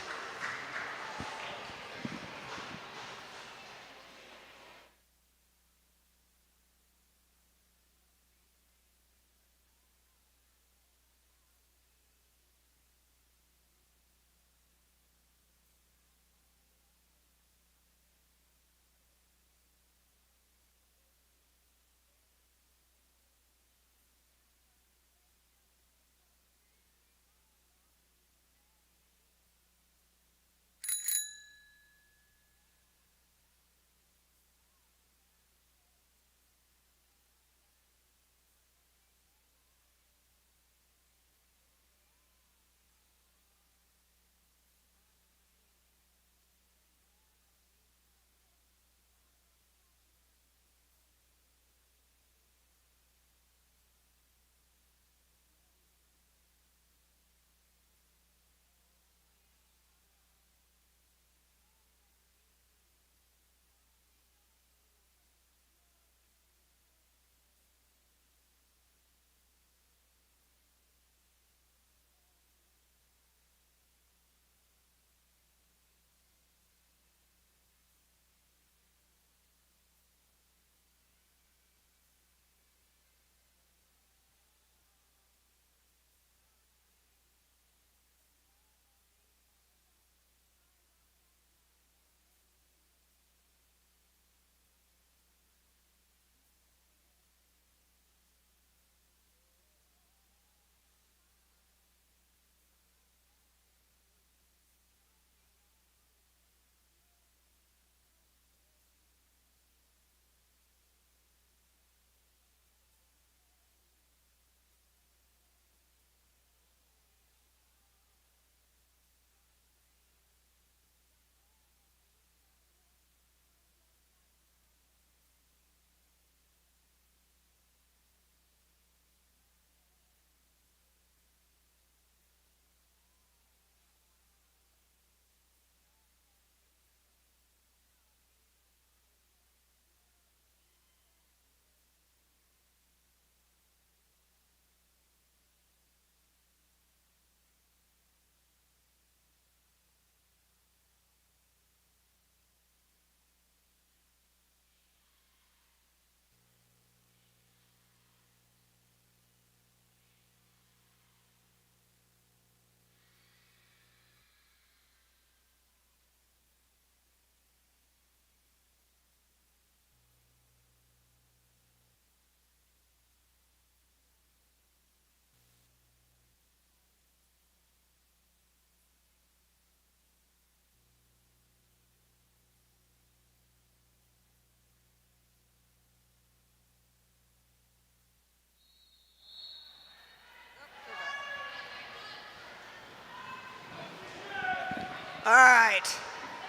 All right,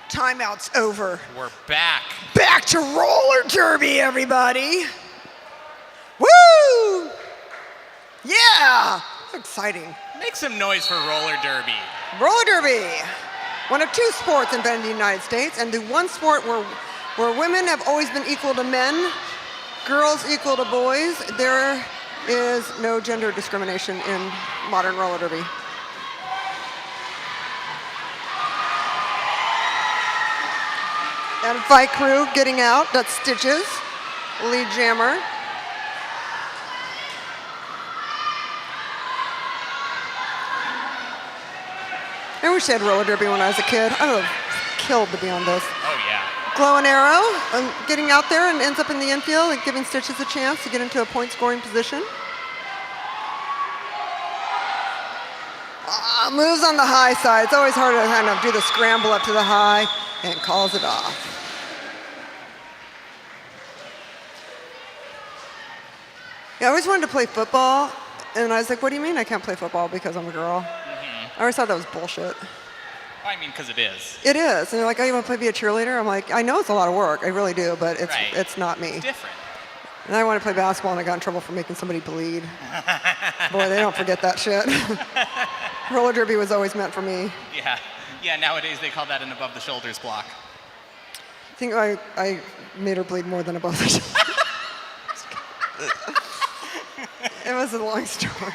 timeout's over. We're back. Back to roller derby, everybody. Woo! Yeah, so exciting. Make some noise for roller derby. Roller derby, one of two sports invented in the United States, and the one sport where women have always been equal to men, girls equal to boys. There is no gender discrimination in modern roller derby. And fight crew getting out, that's Stitches, lead jammer. I wish they had roller derby when I was a kid. I would have killed to be on this. Oh, yeah. Glow and arrow, getting out there and ends up in the infield and giving Stitches a chance to get into a point scoring position. Moves on the high side. It's always hard to kind of do the scramble up to the high, and calls it off. Yeah, I always wanted to play football, and I was like, what do you mean I can't play football because I'm a girl? I always thought that was bullshit. I mean, because it is. It is. And they're like, oh, you want to be a cheerleader? I'm like, I know it's a lot of work. I really do, but it's not me. It's different. And I want to play basketball, and I got in trouble for making somebody bleed. Boy, they don't forget that shit. Roller derby was always meant for me. Yeah. Yeah, nowadays they call that an above the shoulders block. I think I made her bleed more than above the shoulders. It was a long story.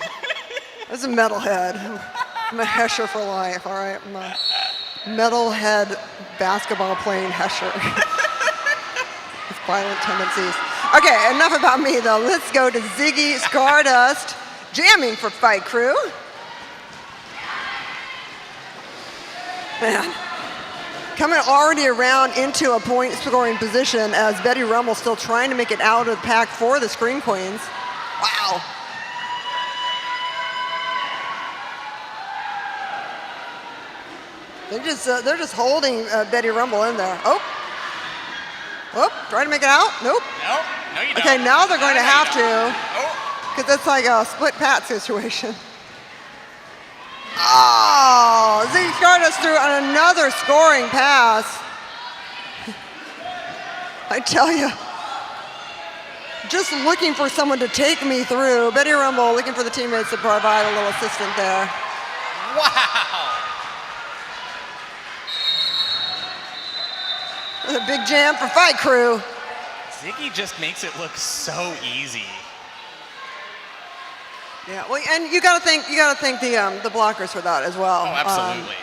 I was a metalhead. I'm a Hesher for life, all right? I'm a metalhead basketball playing Hesher with violent tendencies. Okay, enough about me though. Let's go to Ziggy Stardust jamming for Fight Crew. Man, coming already around into a point scoring position as Betty Rummel still trying to make it out of the pack for the Scream Queens. Wow. They're just holding Betty Rummel in there. Oh, trying to make it out. Nope. No, you don't. Okay, now they're going to have to, Oh. because it's like a split pat situation. Oh, Ziggy Stardust threw on another scoring pass. I tell you, just looking for someone to take me through. Betty Rummel looking for the teammates to provide a little assistance there. Wow. A big jam for Fight Crew. Ziggy just makes it look so easy. Yeah, well, and you gotta thank the blockers for that as well. Oh, absolutely.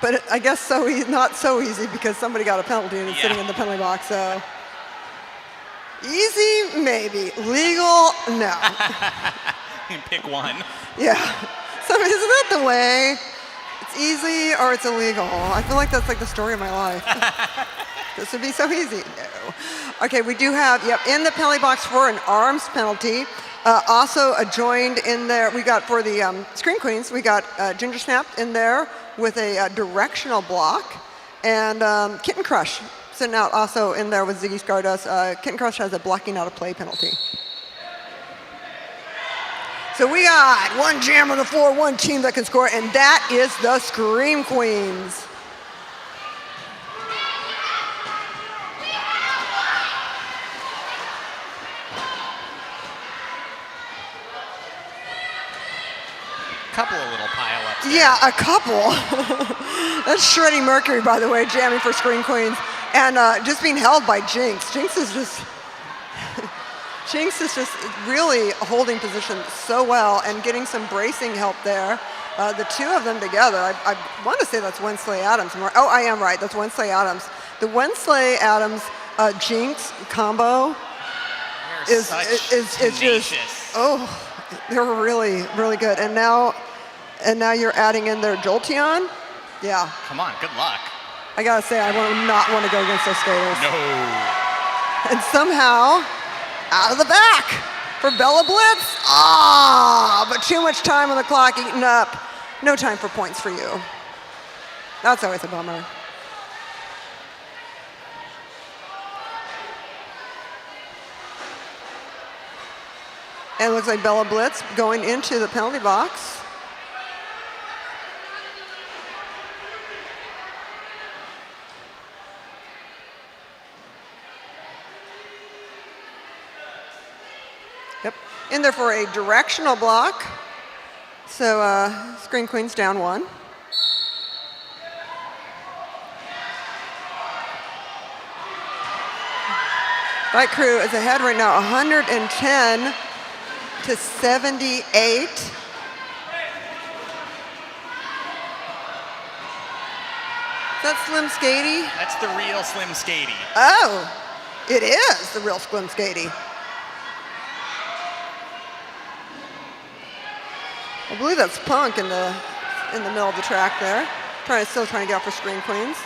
But I guess not so easy because somebody got a penalty and is sitting in the penalty box. So easy, maybe. Legal, no. Pick one. Yeah. So isn't that the way? It's easy or it's illegal. I feel like that's like the story of my life. This would be so easy. No. Okay, we do have, in the penalty box for an arms penalty. Also joined in there, we got for the Scream Queens, we got Ginger Snap in there with a directional block. And Kitten Crush sitting out also in there with Ziggy Stardust. Kitten Crush has a blocking out of play penalty. So we got one jam on the floor, one team that can score, and that is the Scream Queens. Couple of little pile-ups there. Yeah, a couple. That's Shreddy Mercury, by the way, jamming for Scream Queens. And just being held by Jinx. Jinx is just really holding position so well and getting some bracing help there. The two of them together, I want to say that's Wensley Adams. Oh, I am right, that's Wensley Adams. The Wensley Adams Jinx combo is just, they're really, really good. And now you're adding in their Jolteon. Yeah. Come on, good luck. I gotta say, I would not want to go against those skaters. No. And somehow, out of the back for Bella Blitz. But too much time on the clock eaten up. No time for points for you. That's always a bummer. And it looks like Bella Blitz going into the penalty box. in there for a directional block. So Screen Queens down 1. Fight Crew is ahead right now, 110 to 78. Is that Slim Skady? That's the real Slim Skady. Oh, it is the real Slim Skady. I believe that's Punk in the middle of the track there. Still trying to get out for Screen Queens.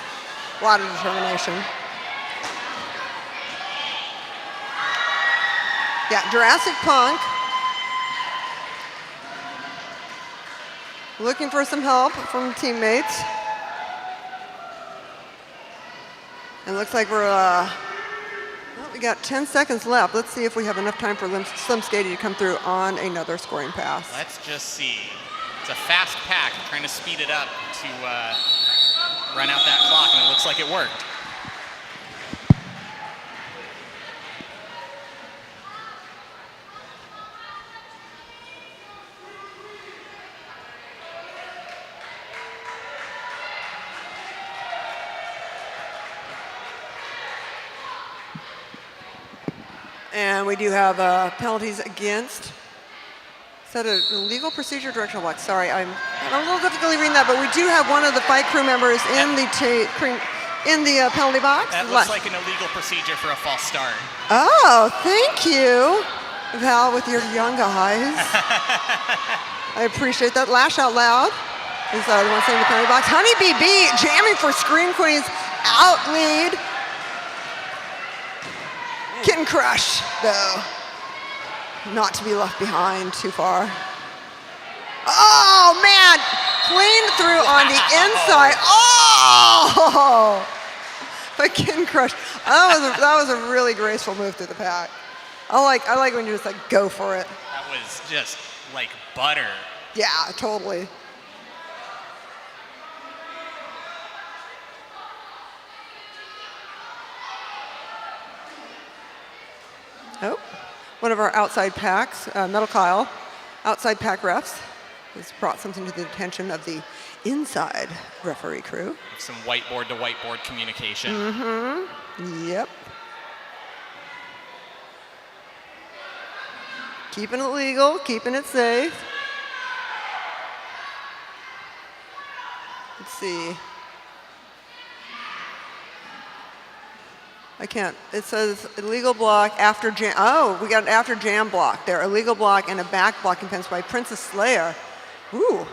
A lot of determination. Yeah, Jurassic Punk. Looking for some help from teammates. It looks like we got 10 seconds left. Let's see if we have enough time for Slim Skady to come through on another scoring pass. Let's just see. It's a fast pack, trying to speed it up to run out that clock, and it looks like it worked. And we do have penalties against. Is that an illegal procedure directional block? Sorry, I'm having a little difficulty reading that, but we do have one of the Fight Crew members in the penalty box. That looks like an illegal procedure for a false start. Oh, thank you, Val, with your young eyes. I appreciate that. Lash Out Loud is the one saying the penalty box. Honey BB jamming for Screen Queens out lead. Kitten Crush, though, not to be left behind too far. Oh, man, clean through on the inside. Oh, but Kitten Crush, that was a really graceful move through the pack. I like when you just like go for it. That was just like butter. Yeah, totally. Oh, one of our outside packs, Metal Kyle, outside pack refs, has brought something to the attention of the inside referee crew. Some whiteboard to whiteboard communication. Mm-hmm. Yep. Keeping it legal, keeping it safe. Let's see. I can't. It says illegal block after jam. Oh, we got an after jam block there. Illegal block and a back blocking fence by Princess Slayer. Ooh.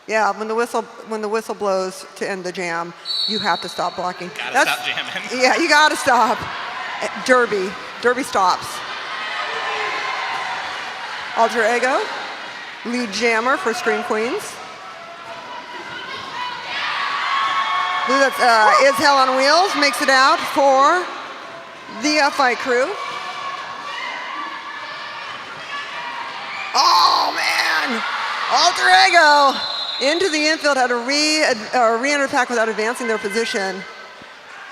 Yeah, when the whistle blows to end the jam, you have to stop blocking. Gotta stop jamming. Yeah, you gotta stop. Derby stops. Alter Ego, lead jammer for Screen Queens. I believe that's Is Hell on Wheels, makes it out for the Fight Crew. Oh, man! Alter Ego into the infield, had to re-enter the pack without advancing their position.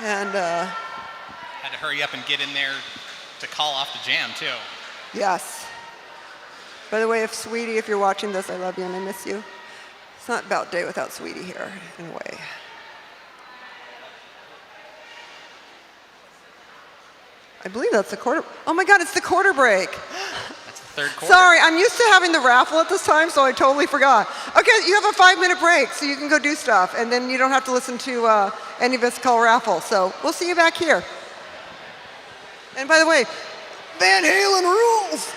And had to hurry up and get in there to call off the jam, too. yes. By the way, Sweetie, if you're watching this, I love you and I miss you. It's not about day without Sweetie here, in a way. I believe that's the quarter. Oh my God, it's the quarter break. That's the third quarter. Sorry, I'm used to having the raffle at this time, so I totally forgot. Okay, you have a 5-minute break, so you can go do stuff, and then you don't have to listen to any of us call raffle. So we'll see you back here. And by the way, Van Halen rules.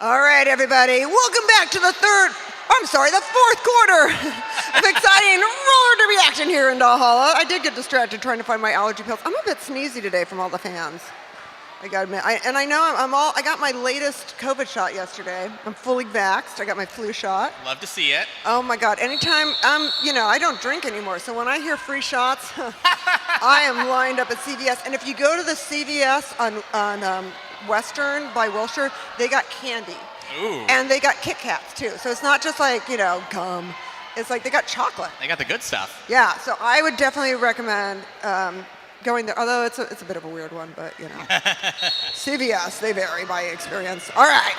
All right, everybody, welcome back to the fourth quarter of exciting roller derby action here in Valhalla. I did get distracted trying to find my allergy pills. I'm a bit sneezy today from all the fans. I gotta admit, I got my latest COVID shot yesterday. I'm fully vaxxed. I got my flu shot. Love to see it. Oh my God, anytime, I don't drink anymore, so when I hear free shots, I am lined up at CVS. And if you go to the CVS on Western by Wilshire, they got candy. Ooh. And they got Kit Kats too. So it's not just like, gum. It's like they got chocolate. They got the good stuff. Yeah, so I would definitely recommend going there, although it's a bit of a weird one, but CVS, they vary by experience. All right.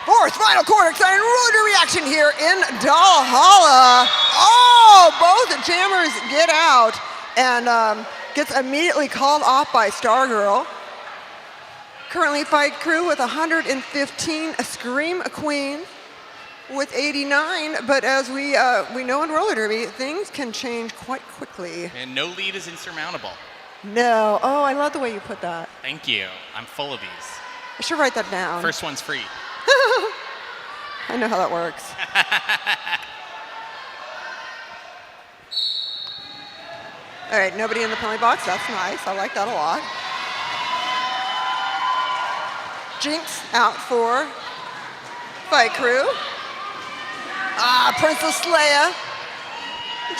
Fourth, final quarter, exciting roller derby action here in Valhalla. Oh, both jammers get out and gets immediately called off by Stargirl. Currently Fight Crew with 115, a Scream Queen with 89, but as we know in roller derby, things can change quite quickly. And no lead is insurmountable. No. Oh, I love the way you put that. Thank you. I'm full of these. I should write that down. First one's free. I know how that works. All right, nobody in the penalty box. That's nice. I like that a lot. Jinx out for Fight Crew. Princess Leia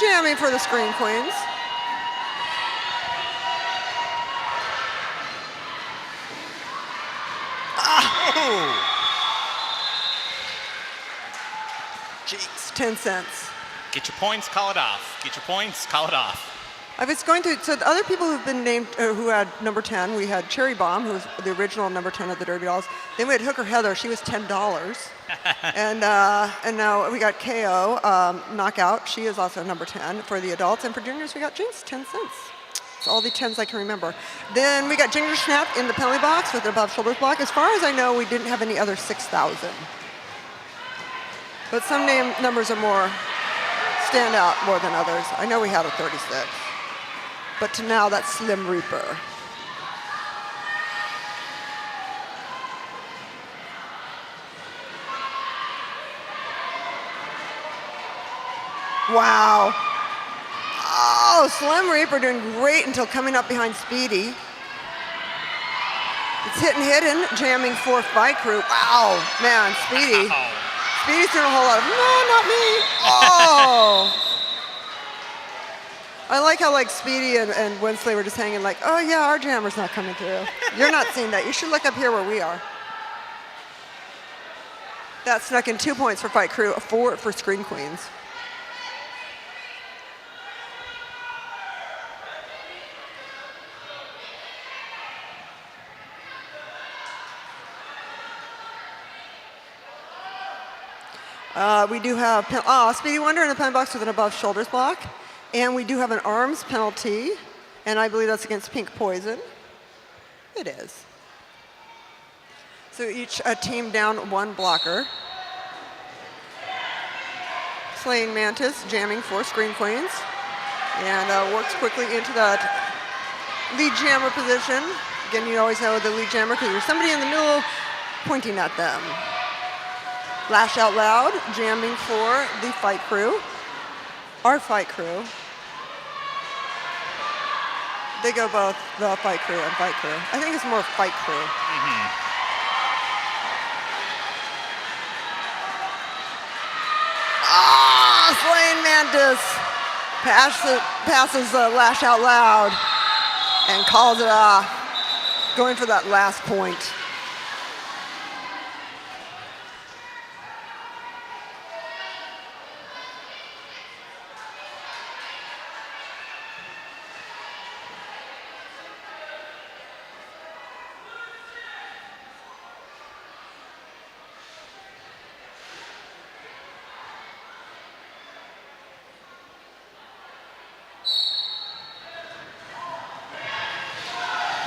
jamming for the Scream Queens. Jinx, 10 cents. Get your points, call it off. Get your points, call it off. I was going through, so the other people who've been named, who had number 10, we had Cherry Bomb, who was the original number 10 of the Derby Dolls. Then we had Hooker Heather, she was $10. and now we got KO, Knockout, she is also number 10 for the adults. And for juniors, we got Jinx, 10 cents. It's all the 10s I can remember. Then we got Ginger Snap in the penalty box with the above shoulders block. As far as I know, we didn't have any other 6,000. But some numbers are stand out more than others. I know we had a 36. But to now, that's Slim Reaper. Wow. Oh, Slim Reaper doing great until coming up behind Speedy. It's hidden, jamming for Fight Crew. Wow, man, Speedy. Ow. Speedy's doing a whole lot of, no, not me. Oh. I like how Speedy and Winsley were just hanging like, oh yeah, our jammer's not coming through. You're not seeing that. You should look up here where we are. That snuck in 2 points for Fight Crew, 4 for Scream Queens. We do have Speedy Wonder in the penalty box with an above shoulders block. And we do have an arms penalty, and I believe that's against Pink Poison. It is. So each team down 1 blocker. Slaying Mantis jamming for Scream Queens. And works quickly into that lead jammer position. Again, you always know the lead jammer because there's somebody in the middle pointing at them. Lash Out Loud jamming for the Fight Crew. Our Fight Crew. They go both the Fight Crew and Fight Crew. I think it's more Fight Crew. Mm-hmm. Slaying Mantis passes Lash Out Loud and calls it off, going for that last point.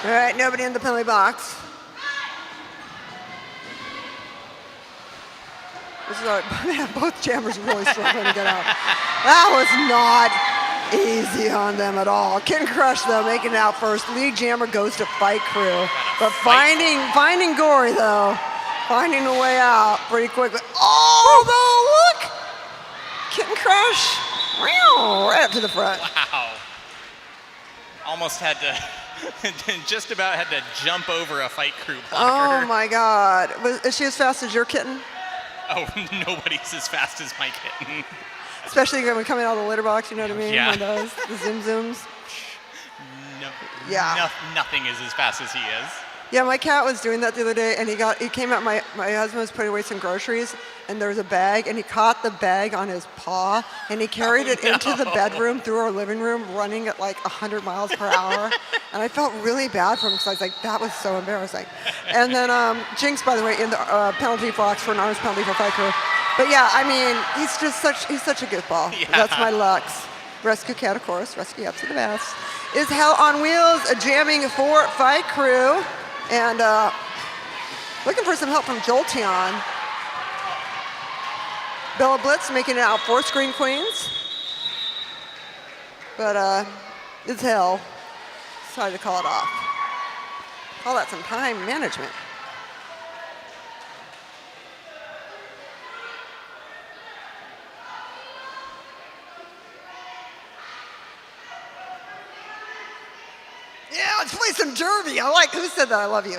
All right, nobody in the penalty box. This is man, both jammers really struggling to get out. That was not easy on them at all. Ken Crush, though, making it out first. Lead jammer goes to Fight Crew. But finding Gory, though, finding a way out pretty quickly. Oh, though, look! Kitten crash. Right up to the front. Wow. Almost had to, just about had to jump over a fight crew blocker. Oh my God. Is she as fast as your kitten? Oh, nobody's as fast as my kitten. Especially when coming out of the litter box, you know what I mean? Yeah. One of those, the zoom zooms. No, Yeah. nothing is as fast as he is. Yeah, my cat was doing that the other day, and he came out, my husband was putting away some groceries, and there was a bag, and he caught the bag on his paw, and he carried it into the bedroom through our living room, running at like 100 miles per hour. And I felt really bad for him, because I was like, that was so embarrassing. And then Jinx, by the way, in the penalty box for an arms penalty for Fight Crew. But yeah, I mean, he's such a goofball. Yeah. That's my Lux. Rescue cat, of course. Rescue Cats are the best. Is Hell on Wheels jamming for Fight Crew. And looking for some help from Jolteon. Bella Blitz making it out for Scream Queens. But it's Hell. Decided to call it off. Call that some time management. Yeah, let's play some derby. I like, who said that? I love you.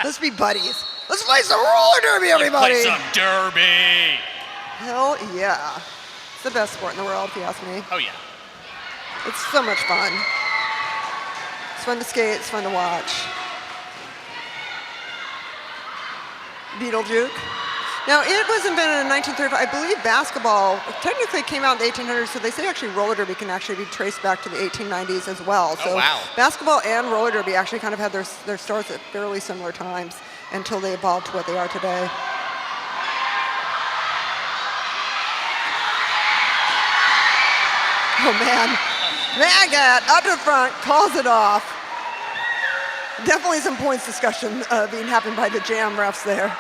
Let's be buddies. Let's play some roller derby, everybody. Play some derby. Hell yeah. It's the best sport in the world, if you ask me. Oh, yeah. It's so much fun. It's fun to skate, it's fun to watch. Beetlejuke. Now, it was invented in 1935. I believe basketball technically came out in the 1800s, so they say actually roller derby can actually be traced back to the 1890s as well. So wow. Basketball and roller derby actually kind of had their starts at fairly similar times until they evolved to what they are today. Oh, man. Maggot up to the front, calls it off. Definitely some points discussion being happened by the jam refs there.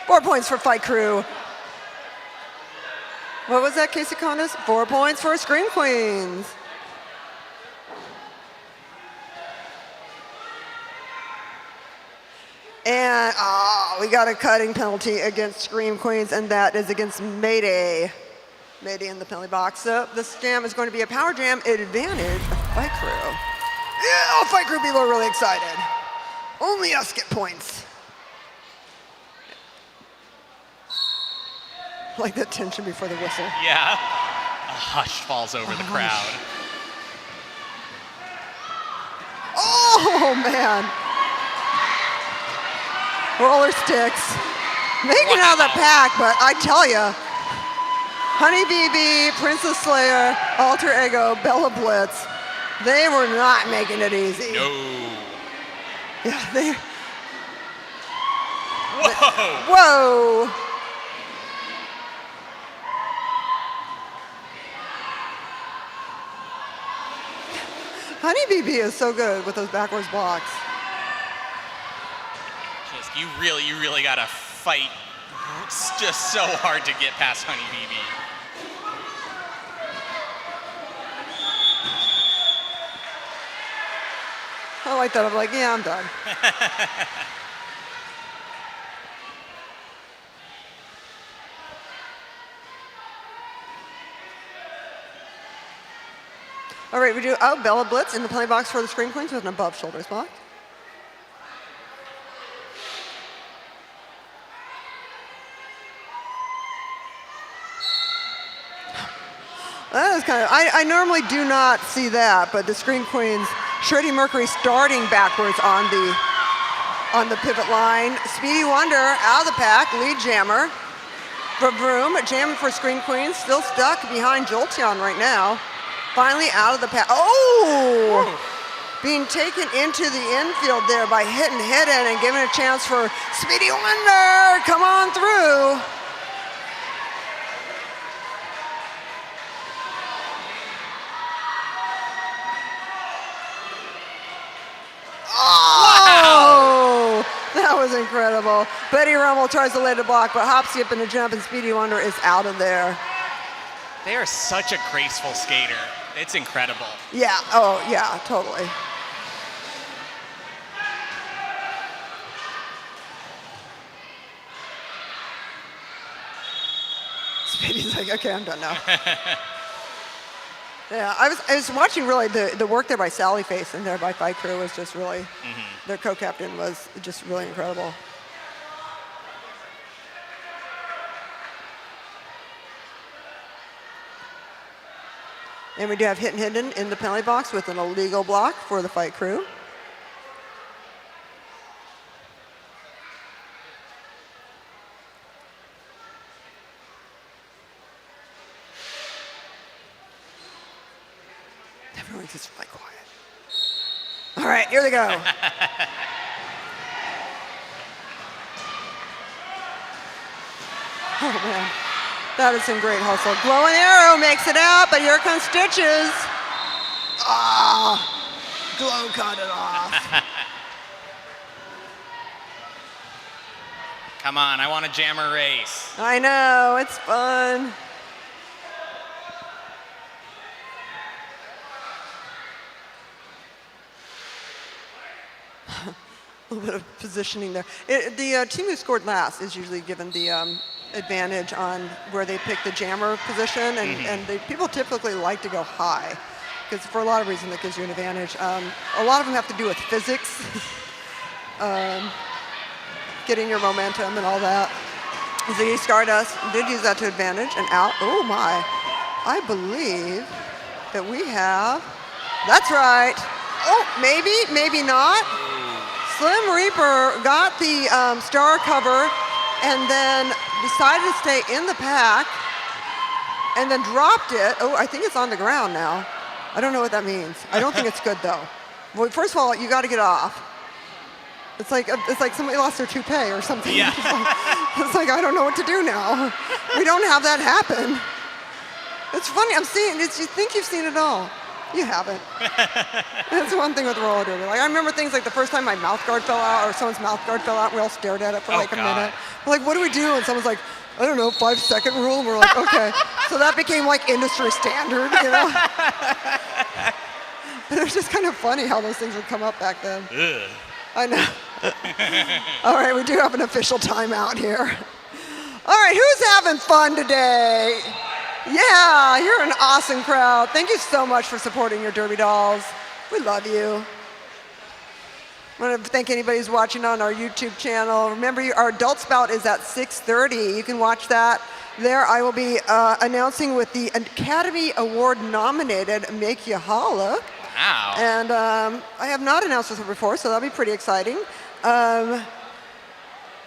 4 points for Fight Crew. What was that, Casey Condas? 4 points for Scream Queens. And we got a cutting penalty against Scream Queens, and that is against Mayday. Mayday in the penalty box. So this jam is going to be a power jam advantage of Fight Crew. Yeah, Fight Crew people are really excited. Only us get points. Like that tension before the whistle. Yeah. A hush falls over the crowd. Oh, man. Roller sticks. Making it out of the pack, but I tell you, Honey BB, Princess Slayer, Alter Ego, Bella Blitz, they were not making it easy. No. Yeah, they. Whoa. Whoa. Honey BB is so good with those backwards blocks. Just, you really gotta fight just so hard to get past Honey BB. I like that. I'm like, yeah, I'm done. All right, we do Bella Blitz in the play box for the Scream Queens with an above shoulders block. That is kind of, I normally do not see that, but the Scream Queens, Shreddy Mercury starting backwards on the pivot line. Speedy Wonder out of the pack, lead jammer. Vroom, jamming for Scream Queens, still stuck behind Jolteon right now. Finally out of the pack. Oh! Being taken into the infield there by hitting Hidden and giving a chance for Speedy Wonder. Come on through. Oh! That was incredible. Betty Rummel tries to lay the block, but hop, skip, and a jump, and Speedy Wonder is out of there. They are such a graceful skater. It's incredible. Yeah, oh yeah, totally. spit. He's like, okay, I'm done now. Yeah, I was watching really the work there by Sally Face and there by Fight Crew was just really, their co-captain was just really incredible. And we do have Hit and Hidden in the penalty box with an illegal block for the Fight Crew. Everyone's just like quiet. All right, here they go. Oh man, that is some great hustle. Glowing Arrow makes it out, but here comes Stitches. Ah, Glow cut it off. Come on, I want a jammer race. I know, it's fun. A little bit of positioning there. The team who scored last is usually given the advantage on where they pick the jammer position, and people typically like to go high, because for a lot of reasons that gives you an advantage. A lot of them have to do with physics, getting your momentum and all that. Ziggy Stardust did use that to advantage, and out. Oh my, I believe that we have, that's right. Oh, maybe, maybe not. Slim Reaper got the star cover and then decided to stay in the pack and then dropped it. Oh, I think it's on the ground now. I don't know what that means. I don't think it's good though. Well, first of all, you got to get off. It's like somebody lost their toupee or something. Yeah. It's like I don't know what to do now. We don't have that happen. It's funny. I'm seeing it. You think you've seen it all. You haven't. That's one thing with roller derby. Like I remember things like the first time my mouth guard fell out or someone's mouth guard fell out and we all stared at it for like a minute. We're like, what do we do? And someone's like, I don't know, 5-second rule. And we're like, okay. So that became like industry standard, you know? And it was just kind of funny how those things would come up back then. Ugh. I know. All right, we do have an official timeout here. All right, who's having fun today? Yeah, you're an awesome crowd. Thank you so much for supporting your Derby Dolls. We love you. I want to thank anybody who's watching on our YouTube channel. Remember, our adult spout is at 6:30. You can watch that. There, I will be announcing with the Academy Award nominated Make You Holla. Wow. And I have not announced this before, so that'll be pretty exciting.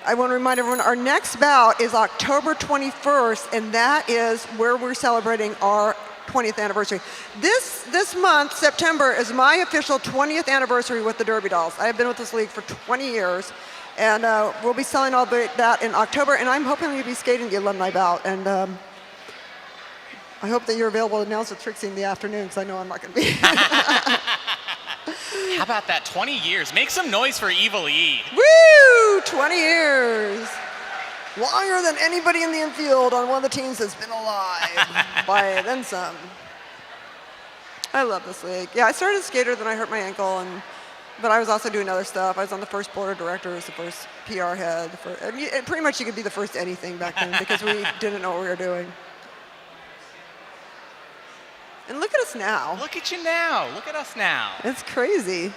I want to remind everyone, our next bout is October 21st, and that is where we're celebrating our 20th anniversary. This month, September, is my official 20th anniversary with the Derby Dolls. I have been with this league for 20 years, and we'll be celebrating that in October, and I'm hoping we'll be skating the alumni bout. And I hope that you're available to announce with Trixie in the afternoon, because I know I'm not going to be. How about that? 20 years. Make some noise for Evil E. Woo! 20 years. Longer than anybody in the infield on one of the teams that's been alive by then some. I love this league. Yeah, I started as a skater, then I hurt my ankle, but I was also doing other stuff. I was on the first board of directors, the first PR head. Pretty much you could be the first anything back then because we didn't know what we were doing. And look at us now. Look at you now. Look at us now. It's crazy.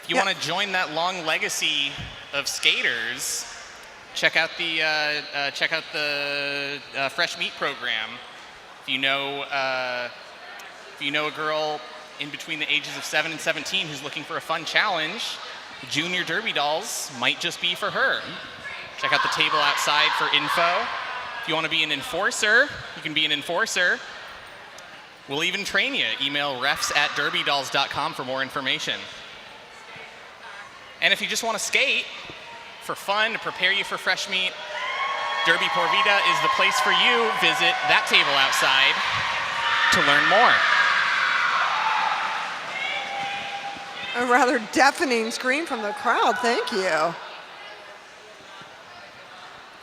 If you want to join that long legacy of skaters, check out the Fresh Meat program. If you know a girl in between the ages of 7 and 17 who's looking for a fun challenge, Junior Derby Dolls might just be for her. Check out the table outside for info. If you want to be an enforcer, you can be an enforcer. We'll even train you. Email refs@derbydolls.com for more information. And if you just want to skate for fun, to prepare you for Fresh Meat, Derby Por Vida is the place for you. Visit that table outside to learn more. A rather deafening scream from the crowd. Thank you.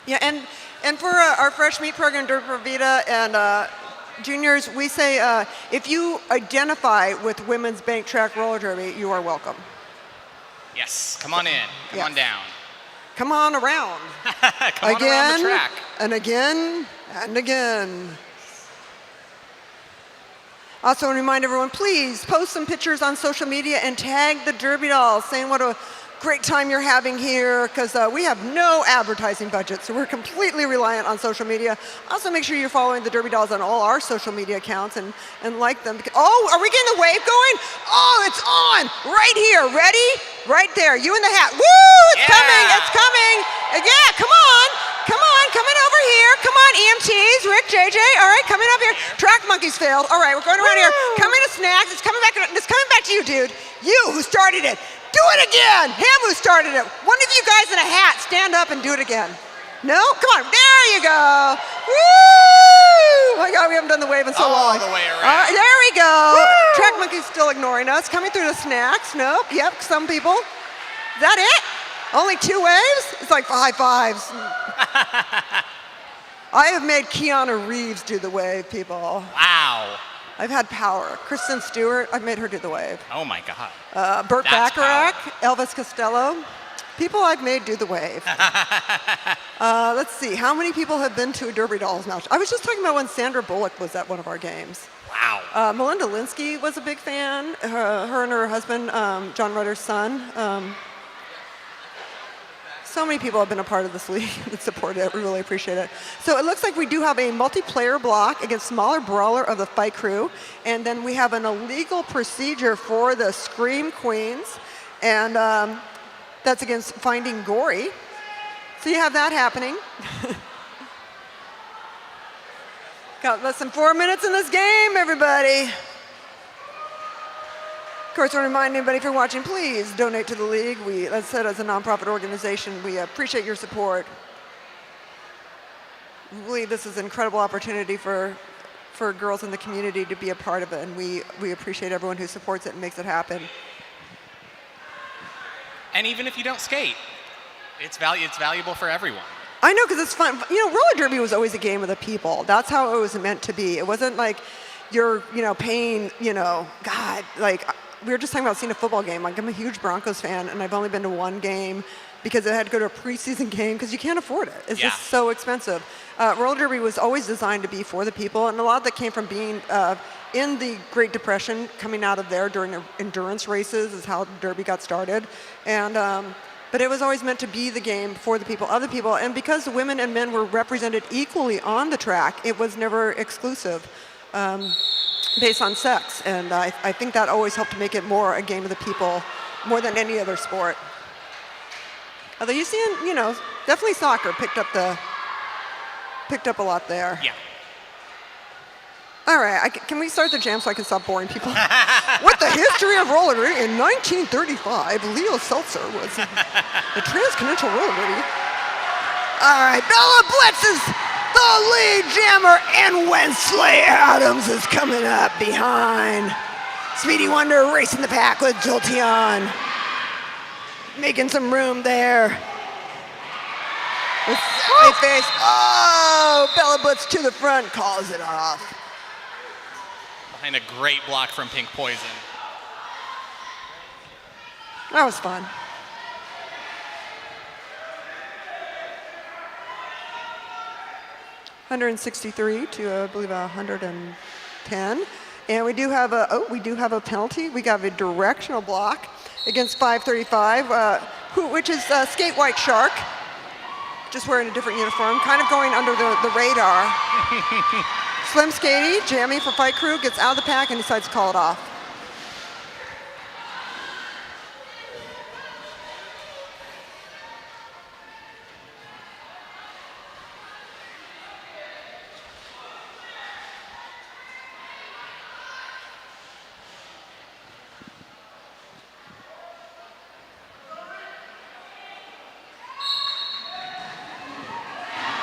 Yeah, and for our Fresh Meat program, Derby Por Vida and juniors, we say if you identify with women's bank track roller derby, you are welcome. Yes, come on in. Come Yes. on down. Come on around. Come on around the track. And again and again. Also, want to remind everyone, please post some pictures on social media and tag the Derby Dolls, saying what a great time you're having here, because we have no advertising budget, so we're completely reliant on social media. Also, make sure you're following the Derby Dolls on all our social media accounts and like them. Oh, are we getting the wave going? Oh, it's on right here. Ready? Right there. You in the hat. Woo! It's coming. It's coming. Yeah, come on. Come on. Coming over here. Come on, EMTs. Rick, JJ. All right, coming up here. Track monkeys failed. All right, we're going around here. Coming to snacks. It's coming back. It's coming back to you, dude. You who started it. Do it again! Him who started it. One of you guys in a hat, stand up and do it again. No? Come on, there you go. Woo! Oh my God, we haven't done the wave in so long. All the way around. There we go. Woo! Track monkey's still ignoring us. Coming through the snacks. Nope. Yep, some people. Is that it? Only 2 waves? It's like high fives. I have made Keanu Reeves do the wave, people. Wow. I've had power. Kristen Stewart, I've made her do the wave. Oh my God. Burt That's Bacharach, power. Elvis Costello. People I've made do the wave. Let's see, how many people have been to a Derby Dolls match? I was just talking about when Sandra Bullock was at one of our games. Wow. Melinda Linsky was a big fan. Her and her husband, John Rutter's son. So many people have been a part of this league and supported it. We really appreciate it. So it looks like we do have a multiplayer block against Smaller Brawler of the Fight Crew. And then we have an illegal procedure for the Scream Queens. And that's against Finding Gory. So you have that happening. Got less than 4 minutes in this game, everybody. Of course, I want to remind anybody, if you're watching, please donate to the league. As I said, as a nonprofit organization, we appreciate your support. We believe this is an incredible opportunity for girls in the community to be a part of it, and we appreciate everyone who supports it and makes it happen. And even if you don't skate, it's valuable for everyone. I know, because it's fun. You know, roller derby was always a game of the people. That's how it was meant to be. It wasn't like you're, paying, God, like, we were just talking about seeing a football game. Like, I'm a huge Broncos fan, and I've only been to one game because I had to go to a preseason game because you can't afford it. It's just so expensive. Roller derby was always designed to be for the people, and a lot of that came from being in the Great Depression, coming out of there during endurance races is how derby got started. And but it was always meant to be the game for the people, other people. And because women and men were represented equally on the track, it was never exclusive. Based on sex, and I think that always helped to make it more a game of the people, more than any other sport. Although you see, definitely soccer picked up a lot there. Yeah. All right, can we start the jam so I can stop boring people? With the history of roller derby, in 1935, Leo Seltzer was the transcontinental roller derby. All right, Bella Blitz is the lead jammer, and Wensley Adams is coming up behind. Speedy Wonder racing the pack with Jolteon. Making some room there. With Sally Face. Oh, Bella Blitz to the front, calls it off. Behind a great block from Pink Poison. That was fun. $163 to I believe 110, and we do have a penalty. We got a directional block against 535, which is Skate White Shark, just wearing a different uniform, kind of going under the radar. Slim Skatey, Jammy for Fight Crew, gets out of the pack and decides to call it off.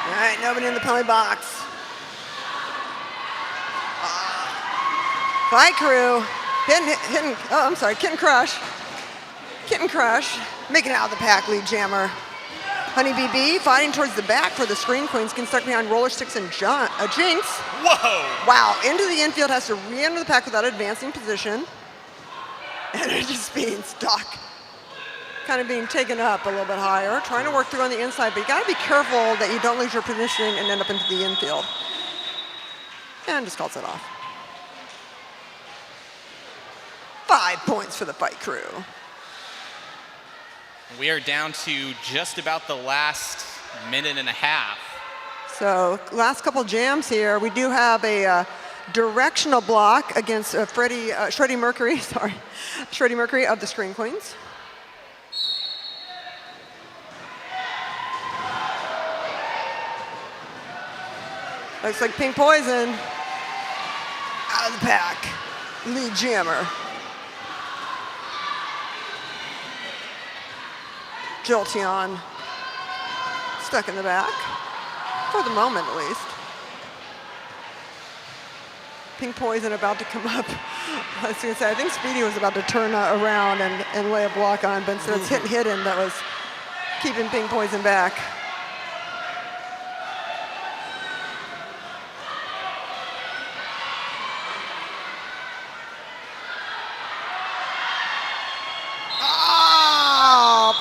All right, nobody in the penalty box. Fight Crew, Kitten Crush. Kitten Crush, making it out of the pack, lead jammer. Honey BB fighting towards the back for the Scream Queens, getting stuck behind Roller Sticks and Jinx. Whoa! Wow, into the infield, has to re-enter the pack without advancing position. And it's just being stuck. kind of being taken up a little bit higher, trying to work through on the inside, but you got to be careful that you don't lose your positioning and end up into the infield. And just calls it off. 5 points for the Fight Crew. We are down to just about the last minute and a half. So last couple jams here. We do have a directional block against Shreddy Mercury, sorry. Shreddy Mercury of the Scream Queens. Looks like Pink Poison out of the pack. Lead jammer. Jolteon stuck in the back, for the moment at least. Pink Poison about to come up. I was going to say, I think Speedy was about to turn around and lay a block on, but instead it's hidden that was keeping Pink Poison back.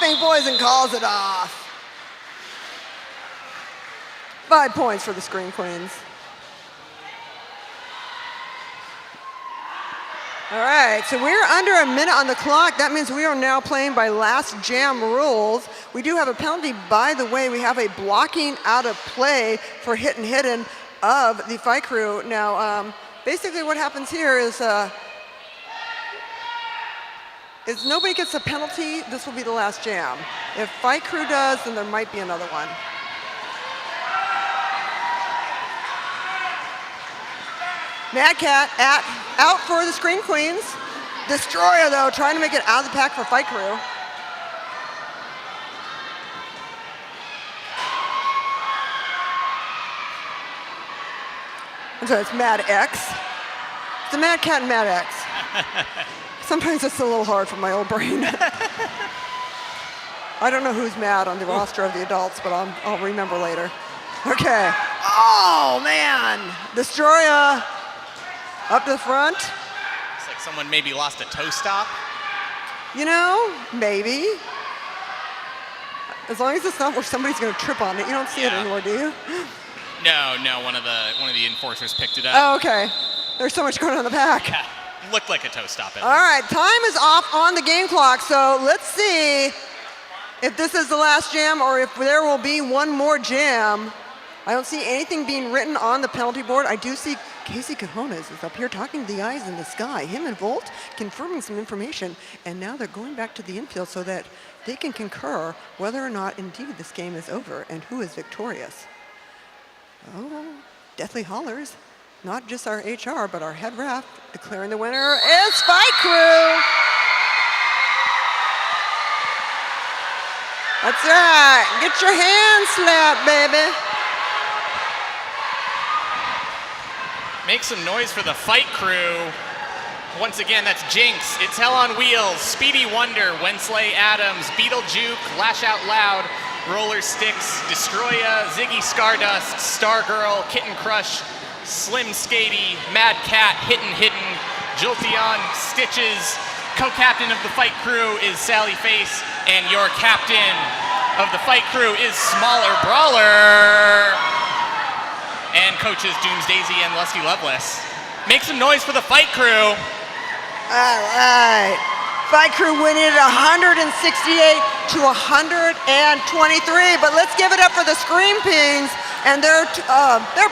Pink Poison calls it off. 5 points for the Scream Queens. All right, so we're under a minute on the clock. That means we are now playing by last jam rules. We do have a penalty, by the way. We have a blocking out of play for hit and hidden of the Fight Crew. Now, basically what happens here is nobody gets a penalty, this will be the last jam. If Fight Crew does, then there might be another one. Mad Cat out for the Scream Queens. Destroyer, though, trying to make it out of the pack for Fight Crew. I'm sorry, it's Mad X. It's a Mad Cat and Mad X. Sometimes it's a little hard for my old brain. I don't know who's mad on the roster of the adults, but I'll remember later. Okay. Oh, man. Destroyer up to the front. Looks like someone maybe lost a toe stop. You know, maybe. As long as it's not where somebody's going to trip on it. You don't see it anymore, do you? No, one of the enforcers picked it up. Oh, okay. There's so much going on in the back. Yeah, looked like a toe stop. All right, time is off on the game clock, so let's see if this is the last jam or if there will be one more jam. I don't see anything being written on the penalty board. I do see Casey Cajones is up here talking to the eyes in the sky. Him and Volt confirming some information, and now they're going back to the infield so that they can concur whether or not indeed this game is over and who is victorious. Oh, Deathly Hollers. Not just our HR, but our head ref declaring the winner is Fight Crew. That's right. Get your hands slapped, baby. Make some noise for the Fight Crew. Once again, that's Jinx, It's Hell on Wheels, Speedy Wonder, Wensley Adams, Beetlejuke, Lash Out Loud, Roller Sticks, Destroya, Ziggy Stardust, Stargirl, Kitten Crush, Slim Skady, Mad Cat, Hidden, Jolteon, Stitches. Co-captain of the Fight Crew is Sally Face, and your captain of the Fight Crew is Smaller Brawler. And coaches Doomsdaisy and Lusty Loveless. Make some noise for the Fight Crew. All right. Fight Crew winning it 168 to 123. But let's give it up for the Scream Queens and their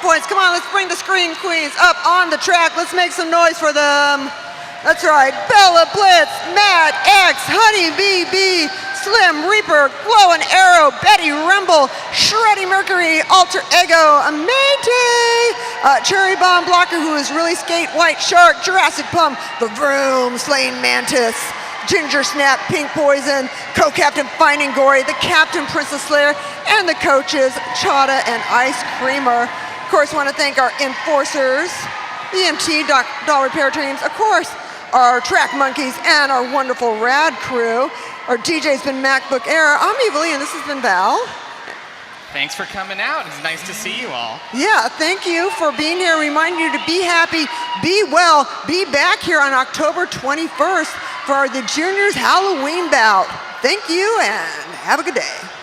points. Come on, let's bring the Scream Queens up on the track. Let's make some noise for them. That's right. Bella Blitz, Mad X, Honey BB, Slim Reaper, Glow and Arrow, Betty Rumble, Shreddy Mercury, Alter Ego, Mayday, Cherry Bomb Blocker, who is really skate, White Shark, Jurassic Pump, The Vroom, Slain Mantis, Ginger Snap, Pink Poison, Co-Captain Finding Gory, the Captain Princess Slayer, and the coaches Chada and Ice Creamer. Of course, want to thank our enforcers, EMT, Doll Repair Teams, of course, our track monkeys, and our wonderful rad crew. Our DJ's been MacBook Air. I'm Evelyn, and this has been Val. Thanks for coming out. It's nice to see you all. Yeah, thank you for being here. Remind you to be happy, be well, be back here on October 21st for the Juniors Halloween bout. Thank you and have a good day.